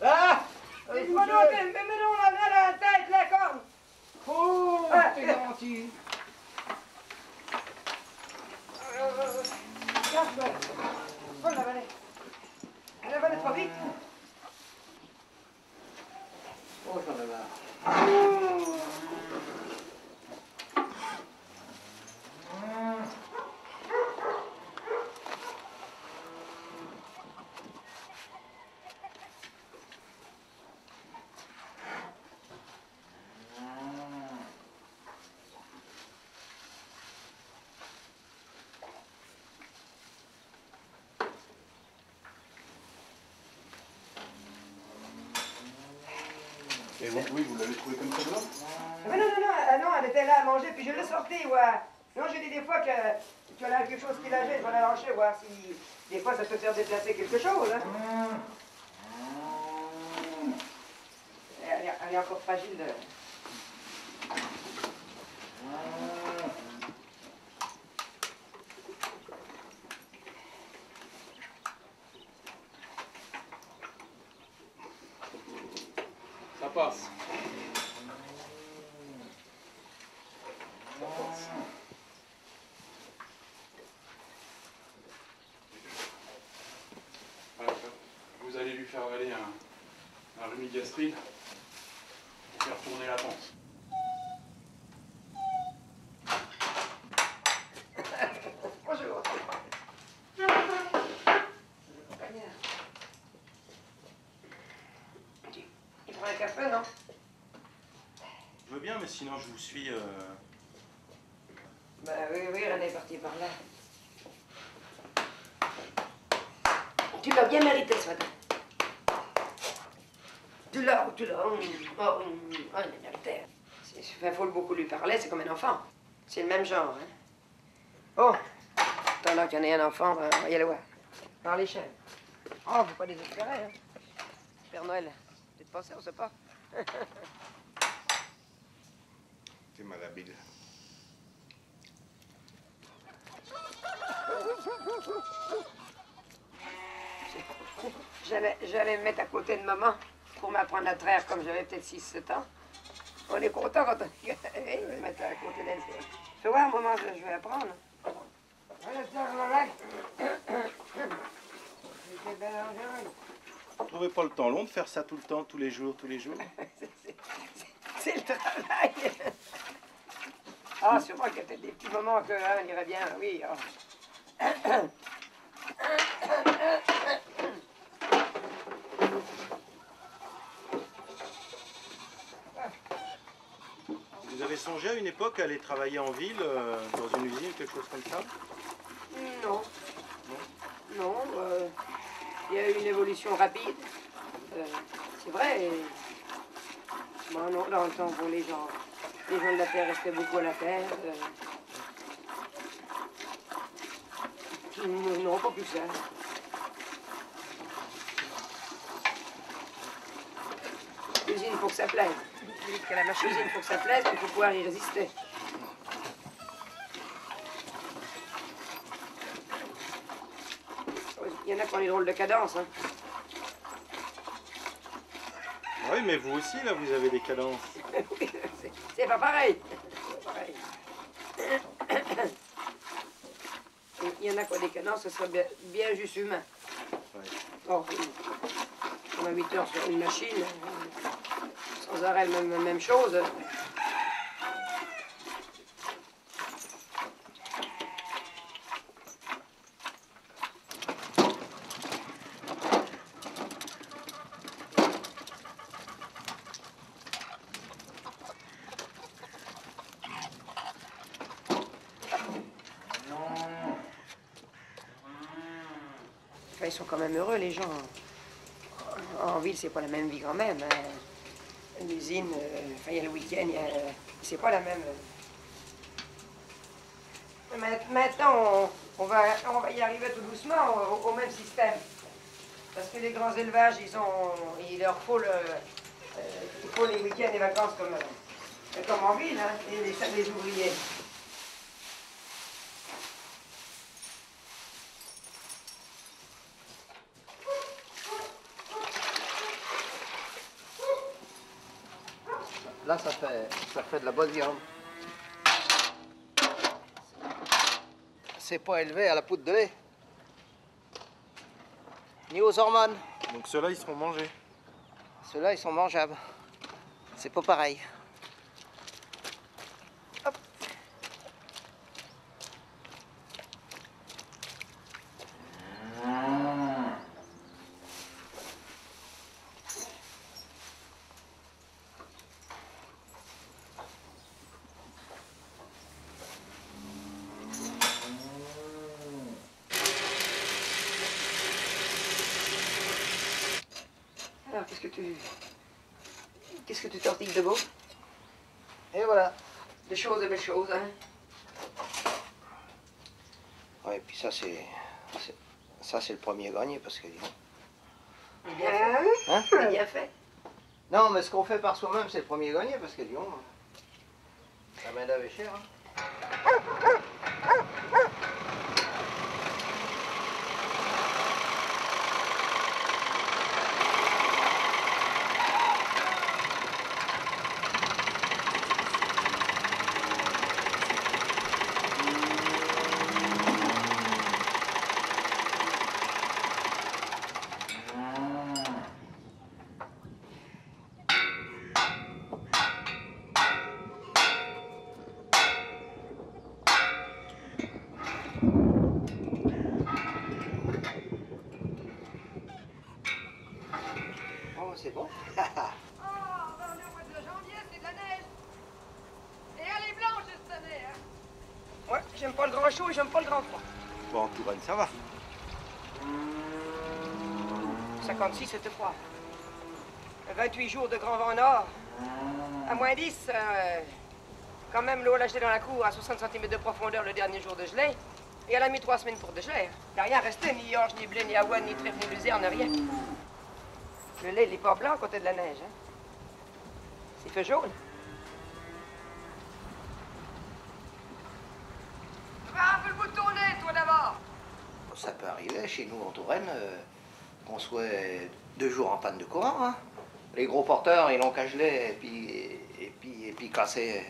Ah! mais non, la tête, la corne. Oh, t'es gentil. Garde-moi. Faut l'avaler. Elle avale trop vite. Oh, j'en ai marre. Et vous, oui, vous l'avez trouvé comme ça dehors? Mais non, elle était là à manger, puis je l'ai sortie, ouais. Non, j'ai dit des fois que tu as quelque chose qui nageait, je vais la lâcher, voir si des fois ça peut faire déplacer quelque chose, hein. Elle est encore fragile de... Ça passe. Voilà, vous allez lui faire avaler un rumigastride pour faire tourner la panse. Bonjour. Tu prends un café, non? Je veux bien, mais sinon je vous suis... Ben oui, René est parti par là. Tu l'as bien mérité ce matin. Tu l'as. Oh, il mérité. Il faut beaucoup lui parler, c'est comme un enfant. C'est le même genre, hein. Oh, pendant qu'il y en ait un enfant, ben, on va y aller voir. Par les chaînes. Oh, faut pas désespérer, hein. Père Noël, peut-être penser, on sait pas. C'est malhabile. J'allais me mettre à côté de maman pour m'apprendre à traire comme j'avais peut-être 6-7 ans. On est content quand on me mettre à côté d'elle. Fais voir, maman, je vais apprendre. Vous trouvez pas le temps long de faire ça tout le temps, tous les jours? C'est le travail. Ah, sûrement qu'il y a peut-être des petits moments que on irait bien, oui. Oh. Vous avez songé à une époque à aller travailler en ville, dans une usine, quelque chose comme ça? Non. Non, il y a eu une évolution rapide. C'est vrai. Bon, non, dans le temps, pour les gens de la terre restaient beaucoup à la terre. Non, pas plus que ça. L'usine, il faut que ça plaise. L'usine, il faut que ça plaise, il faut pouvoir y résister. Il y en a qui ont des drôles de cadence. Hein. Oui, mais vous aussi, là, vous avez des cadences. C'est pas pareil. Il y en a qui ont des cadences, ce serait bien juste humain. Ouais. Bon, on a 8 heures sur une machine, sans arrêt, même chose. Ils sont quand même heureux, les gens. En ville, c'est pas la même vie quand même. Hein. L'usine, il y a le week-end, c'est pas la même. Maintenant, on va y arriver tout doucement au même système. Parce que les grands élevages, il leur faut les week-ends et vacances comme en ville, hein, et les ouvriers. Là, ça fait de la bonne viande. C'est pas élevé à la poudre de lait, ni aux hormones. Donc ceux-là, ils seront mangés. Ceux-là, ils sont mangeables. C'est pas pareil. Hop. Alors, qu'est-ce que tu tortilles de beau? Et voilà. Des choses, de belles choses, hein? Ouais, et puis ça, c'est le premier gagné parce que... C'est bien fait. Hein? C'est bien fait. Non, mais ce qu'on fait par soi-même, c'est le premier gagné parce que, disons, la main-d'œuvre est chère. Hein? Oh, c'est bon. On est au mois de janvier, c'est de la neige. Et elle est blanche cette année, hein? Ouais, j'aime pas le grand chaud et j'aime pas le grand froid. Bon, en Touraine, ça va. 56, c'était froid. 28 jours de grand vent nord. À moins 10, quand même, l'eau l'a gelé dans la cour à 60 cm de profondeur le dernier jour de gelée. Et elle a mis 3 semaines pour dégeler. Il n'a rien resté, ni orge, ni blé, ni avoine, ni trèfle, ni luzerne, rien. Le lait, il n'est pas blanc quand il y a de la neige. Hein. Il fait jaune. Va un peu le bout de ton nez, toi, d'abord. Ça peut arriver chez nous en Touraine qu'on soit 2 jours en panne de courant. Hein. Les gros porteurs, ils l'ont qu'à geler et puis casser.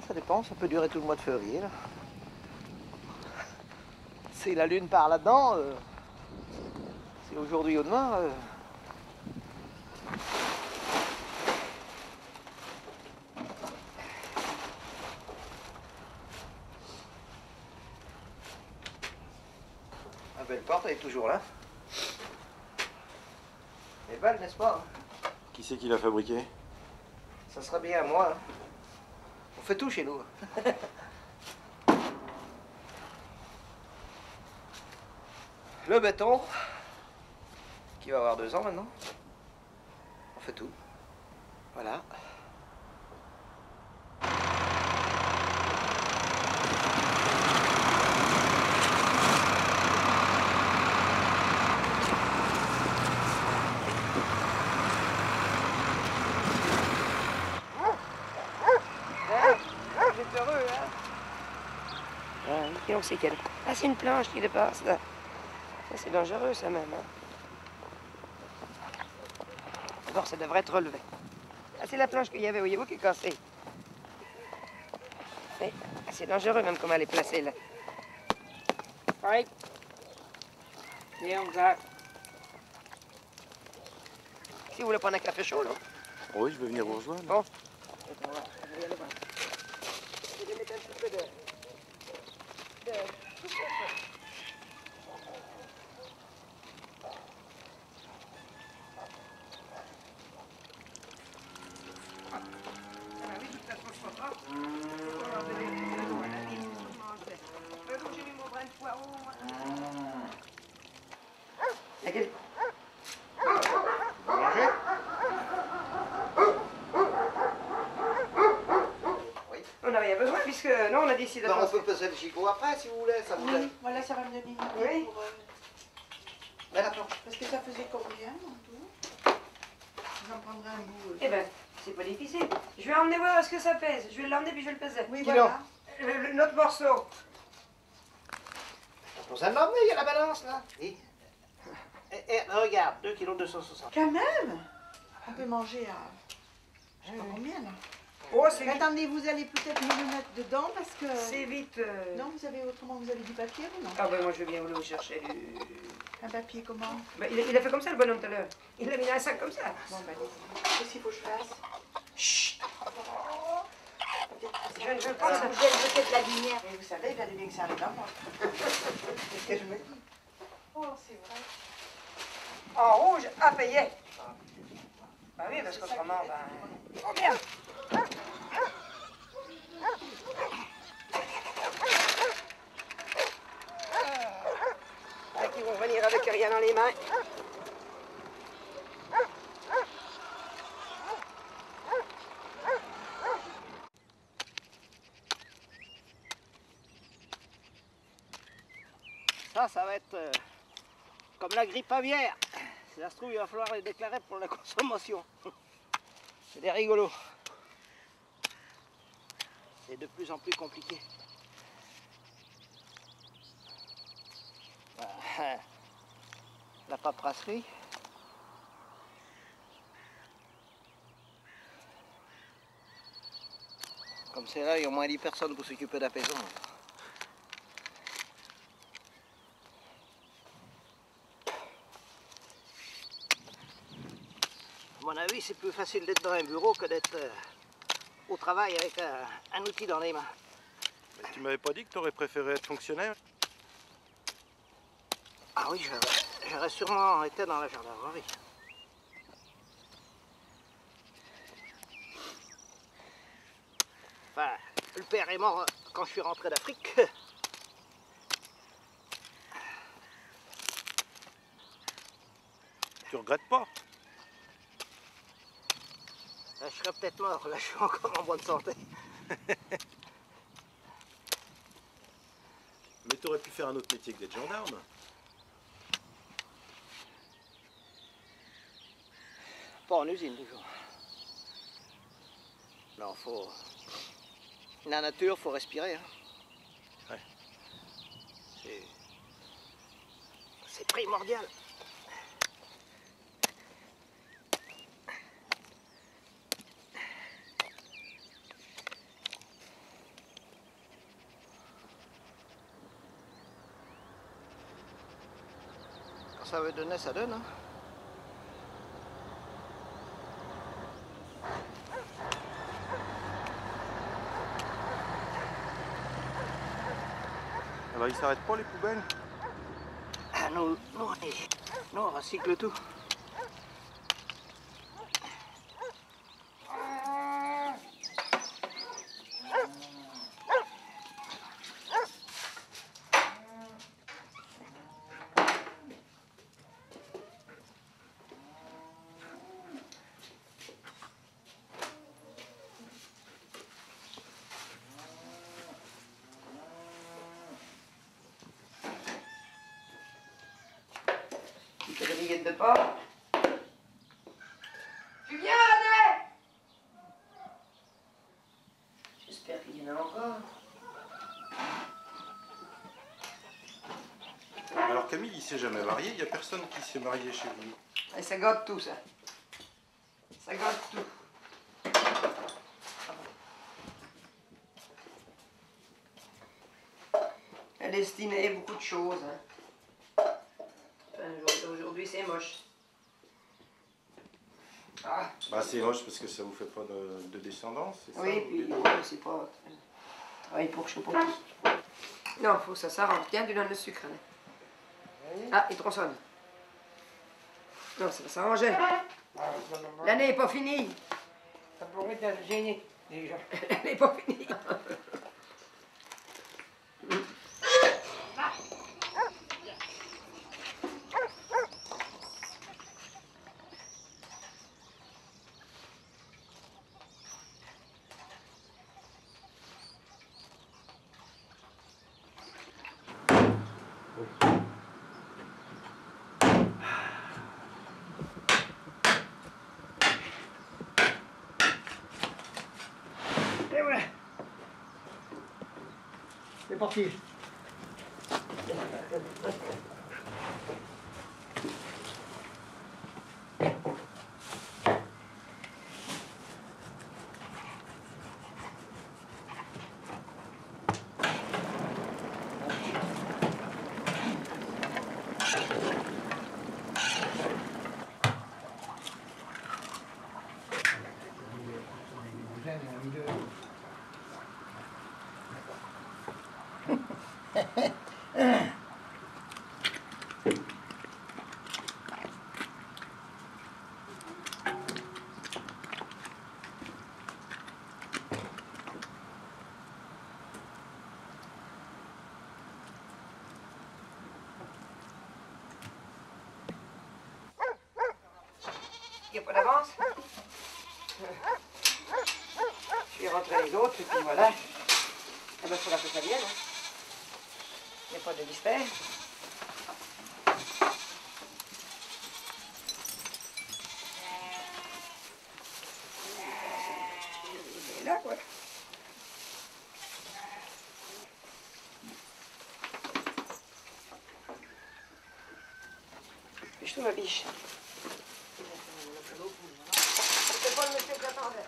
Ah, ça dépend, ça peut durer tout le mois de février. Là. Si la lune part là-dedans, c'est aujourd'hui ou demain. La belle porte, elle est toujours là. Elle est belle, n'est-ce pas? Qui c'est qui l'a fabriqué? Ça serait bien à moi. Hein. On fait tout chez nous. Le béton, qui va avoir 2 ans maintenant. On fait tout. Voilà. Vous êtes heureux, hein? Donc c'est quelle? Ah, c'est une planche qui dépasse là. Ça, c'est dangereux ça même. Hein? D'abord, ça devrait être relevé. Ah, c'est la planche qu'il y avait, voyez-vous, qui est cassée. Mais c'est dangereux même comment elle est placée là. Oui. Bien, Jacques. Si vous voulez prendre un café chaud, là. Oui, je vais venir vous rejoindre. Bon. Je vais mettre un petit peu de... On n'a rien besoin puisque non, on a décidé de... On peut peser le gigot après si vous voulez, ça vous plaît. Oui, voilà, ça va me donner une idée Oui. pour... Mais la planche. Parce que ça faisait combien en tout? J'en prendrai un bout. Eh ben, c'est pas difficile. Je vais emmener voir ce que ça pèse. Je vais l'emmener puis je vais le peser. Oui, Kilo. voilà. Notre morceau. Pour ça de l'emmener, il y a la balance là. Et regarde, 2 kg 260. Quand même. On peut manger à... Je sais pas combien là. Oh, c'est vite. Attendez, vous allez peut-être me le mettre dedans parce que... C'est vite. Non, vous avez autrement, vous avez du papier ou non? Ah ben moi je viens vous chercher du... Un papier comment? Ben, il a fait comme ça le bonhomme tout à l'heure. Il l'a mis dans un sac comme ça. Bon, ben allez-y. Qu'est-ce qu'il faut que je fasse? Chut. Je Ah, pense que vous êtes peut-être la lumière. Et vous savez, il fallait bien que ça arrive à moi. C'est ce que je me dis. Oh, c'est vrai. en rouge à payer. Bah oui, parce qu'autrement, ben... Oh merde. Qui vont venir avec rien dans les mains. Ça va être comme la grippe aviaire. Si ça se trouve, il va falloir les déclarer pour la consommation. C'est des rigolos. C'est de plus en plus compliqué. La paperasserie. Comme c'est là, il y a au moins 10 personnes pour s'occuper de la maison. À mon avis, c'est plus facile d'être dans un bureau que d'être au travail avec un outil dans les mains. Mais tu m'avais pas dit que tu aurais préféré être fonctionnaire? Ah oui, j'aurais sûrement été dans la gendarmerie. Enfin, le père est mort quand je suis rentré d'Afrique. Tu regrettes pas? Je serais peut-être mort, là je suis encore en bonne santé. Mais tu aurais pu faire un autre métier que d'être gendarme. Pas en usine toujours. Non, faut... La nature, faut respirer. Hein. Ouais. C'est primordial. ça veut donner, ça donne. Hein. Alors ils s'arrêtent pas les poubelles? Ah, nous, on recycle tout. Des baguettes de porc. Tu viens, Annette? J'espère qu'il y en a encore. Alors Camille, il s'est jamais marié, il n'y a personne qui s'est marié chez vous. Et ça gâte tout, ça. Ça gâte tout. La destinée est beaucoup de choses. Hein. Enfin, aujourd'hui, c'est moche. Ah. Bah c'est moche parce que ça vous fait pas de descendance, c'est ça? Oui, puis c'est pas... Travaille pour je sais pas qui. Non, faut que ça s'arrange. Tiens, tu donnes le sucre. Hein. Ah, il tronçonne. Non, ça va s'arranger. L'année n'est pas finie. Ça pourrait être gêné, déjà. L'année n'est pas finie. Et voilà. C'est parti. Il n'y a pas d'avance. Je vais rentrer les autres, et puis voilà. Eh ben, il faudra que ça vienne. Hein. Il n'y a pas de mystère. Il est là, quoi. Fiche-toi, ma biche. C'est pas le monsieur que j'attendais.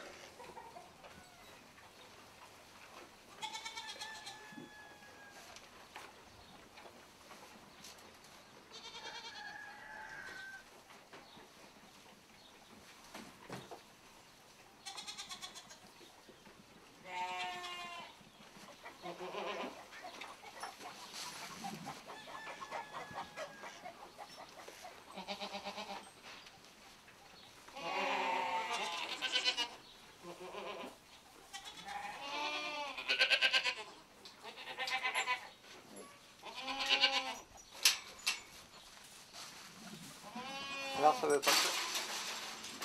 Alors ça veut pas se faire?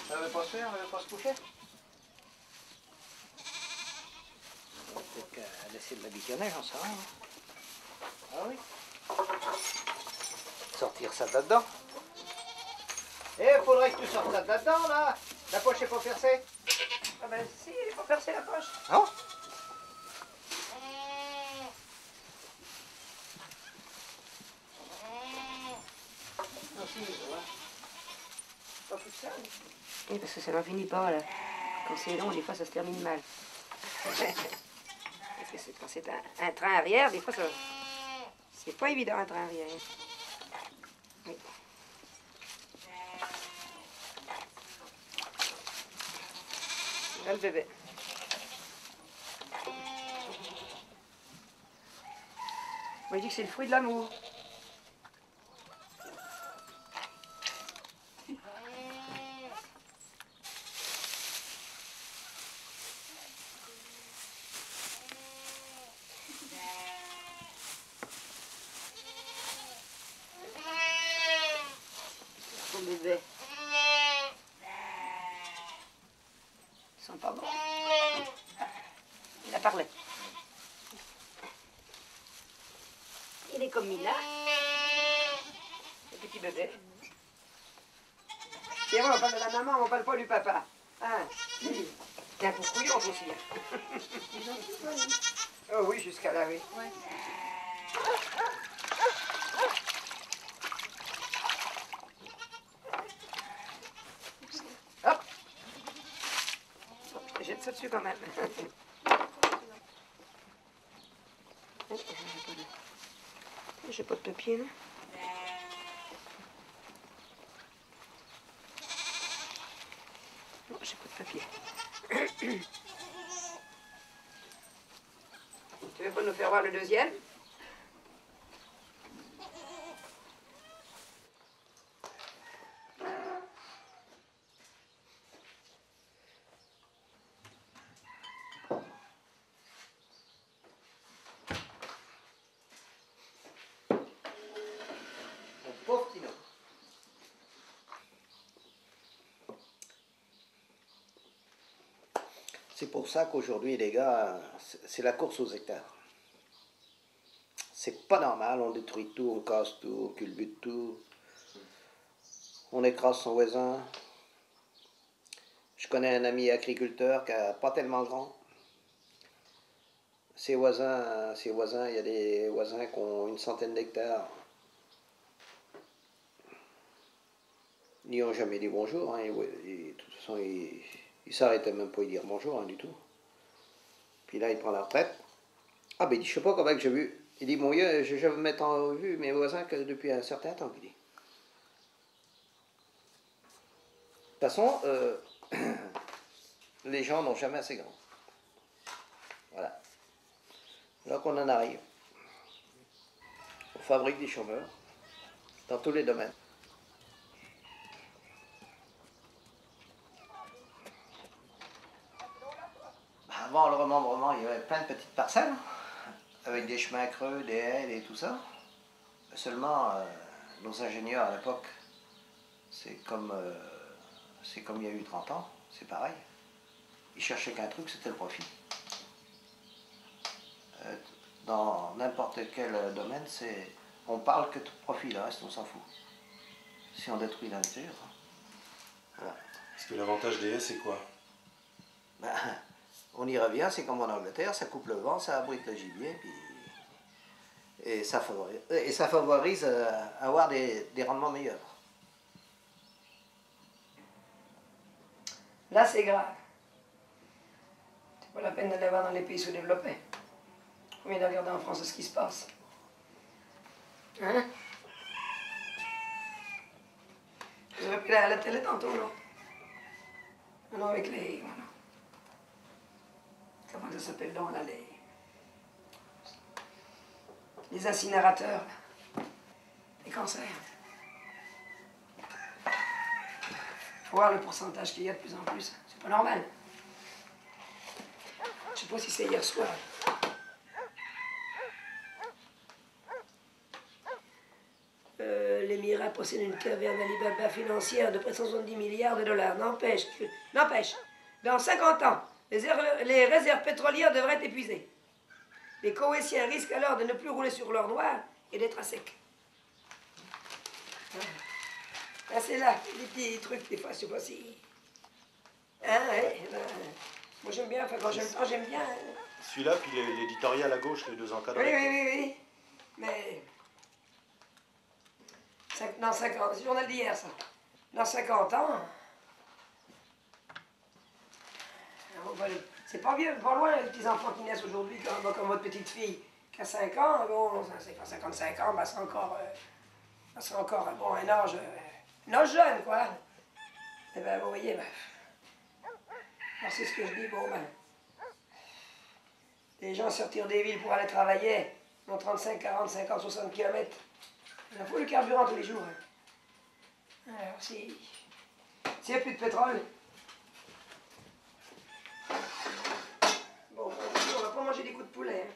Ça veut pas se faire? Ça veut pas se coucher? Peut-être qu'elle essaie de l'additionner, j'en sais rien. Ah oui? Sortir ça de là-dedans. Eh, faudrait que tu sortes ça de là-dedans, là. La poche est pas percée. Ah ben si, il faut percer la poche. Non? Non, si, voilà. Pas tout ça. Oui, parce que ça n'en finit pas, là. Quand c'est long, des fois, ça se termine mal. Quand c'est un train arrière, des fois, ça... C'est pas évident, un train arrière. Oui. Ah, le bébé. On dit que c'est le fruit de l'amour. Son bébé. Ils sont pas bons. Il a parlé. Il est comme Mila. Le petit bébé. Et on parle de la maman, on parle pas du papa. Hein? T'es un peu couillon aussi. Oh oui, jusqu'à là, oui. Ouais. Hop! Jette ça dessus quand même. J'ai pas de papier, là. Non, j'ai pas de papier. Tu veux pas nous faire voir le deuxième? Pauvre Tino. C'est pour ça qu'aujourd'hui, les gars, c'est la course aux hectares. C'est pas normal, on détruit tout, on casse tout, on culbute tout. On écrase son voisin. Je connais un ami agriculteur qui n'a pas tellement grand. Ses voisins, il y a des voisins qui ont une centaine d'hectares. Ils n'y ont jamais dit bonjour. Hein. De toute façon, ils ne s'arrêtaient même pas de dire bonjour, hein, du tout. Puis là, il prend la retraite. Ah, ben il dit, je sais pas comment que j'ai vu. Il dit, mon Dieu, je vais mettre en vue mes voisins que depuis un certain temps, il dit. De toute façon, les gens n'ont jamais assez grand. Voilà. Là qu'on en arrive. On fabrique des chômeurs dans tous les domaines. Avant le remembrement, il y avait plein de petites parcelles, avec des chemins creux, des haies et tout ça. Seulement, nos ingénieurs à l'époque, c'est comme il y a eu 30 ans, c'est pareil. Ils cherchaient qu'un truc, c'était le profit. Dans n'importe quel domaine, on parle que de profit, le reste on s'en fout. Si on détruit la nature, voilà. Parce que l'avantage des haies, c'est quoi? Ben, on y revient, c'est comme en Angleterre, ça coupe le vent, ça abrite le gibier, puis... et ça favorise avoir des rendements meilleurs. Là, c'est grave. C'est pas la peine d'aller voir dans les pays sous-développés. On vient de regarder en France ce qui se passe. Hein? Vous avez pris la télé tantôt, là? Non, avec les... Comment ça s'appelle donc, là, les incinérateurs, là. Les cancers. Faut voir le pourcentage qu'il y a de plus en plus. C'est pas normal. Je sais pas si c'est hier soir. L'Émirat possède une caverne d'Alibaba financière de près de 170 milliards de dollars. N'empêche, dans 50 ans, les réserves pétrolières devraient être épuisées. Les Koweïtiens risquent alors de ne plus rouler sur l'or noir et d'être à sec. Là, c'est là, des petits trucs, des fois, je sais pas si... Hein, ouais, moi j'aime bien, enfin quand j'ai le temps, j'aime bien. Celui-là, puis l'éditorial à gauche, les deux encadrés. Oui. Mais... Dans 50 ans, c'est le journal d'hier, ça. Dans 50 ans... C'est pas vieux, pas loin, les petits enfants qui naissent aujourd'hui, comme votre petite fille qui a 5 ans, bon, 55 ans, ben, ça sera encore bon, un âge jeune, quoi. Et ben, vous voyez, ben, Alors c'est ce que je dis, bon ben. Les gens sortir des villes pour aller travailler, dans 35, 40, 50, 60 km. Il faut le carburant tous les jours. Hein. Alors s'il n'y a plus de pétrole, bon, on va pas manger des coups de poulet. Hein.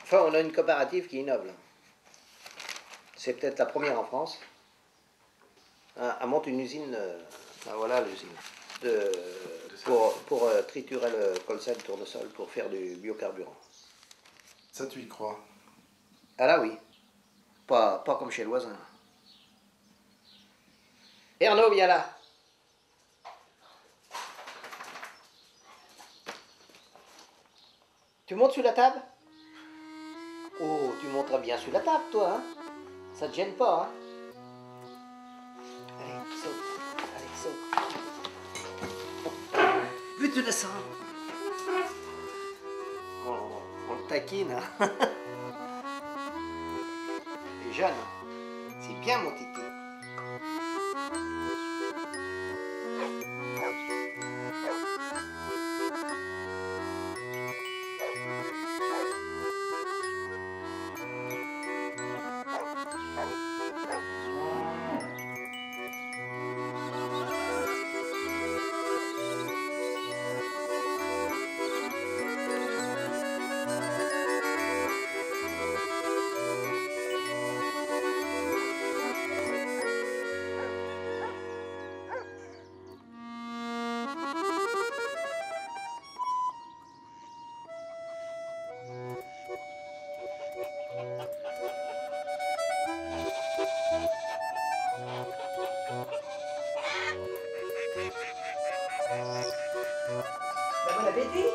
Enfin, on a une coopérative qui innove. Là. C'est peut-être la première en France. Elle monte une usine, voilà l'usine, pour triturer le colza, le tournesol, pour faire du biocarburant. Ça, tu y crois? Ah là, oui. Pas comme chez le voisin. Et Arnaud, viens là. Tu montes sur la table? Oh, tu monteras bien sur la table, toi, hein? Ça te gêne pas, hein? Allez, saute. Allez, saute. Vite, tu descends. On le taquine, hein? T'es jeune, hein? C'est bien, mon titi. Bon appétit.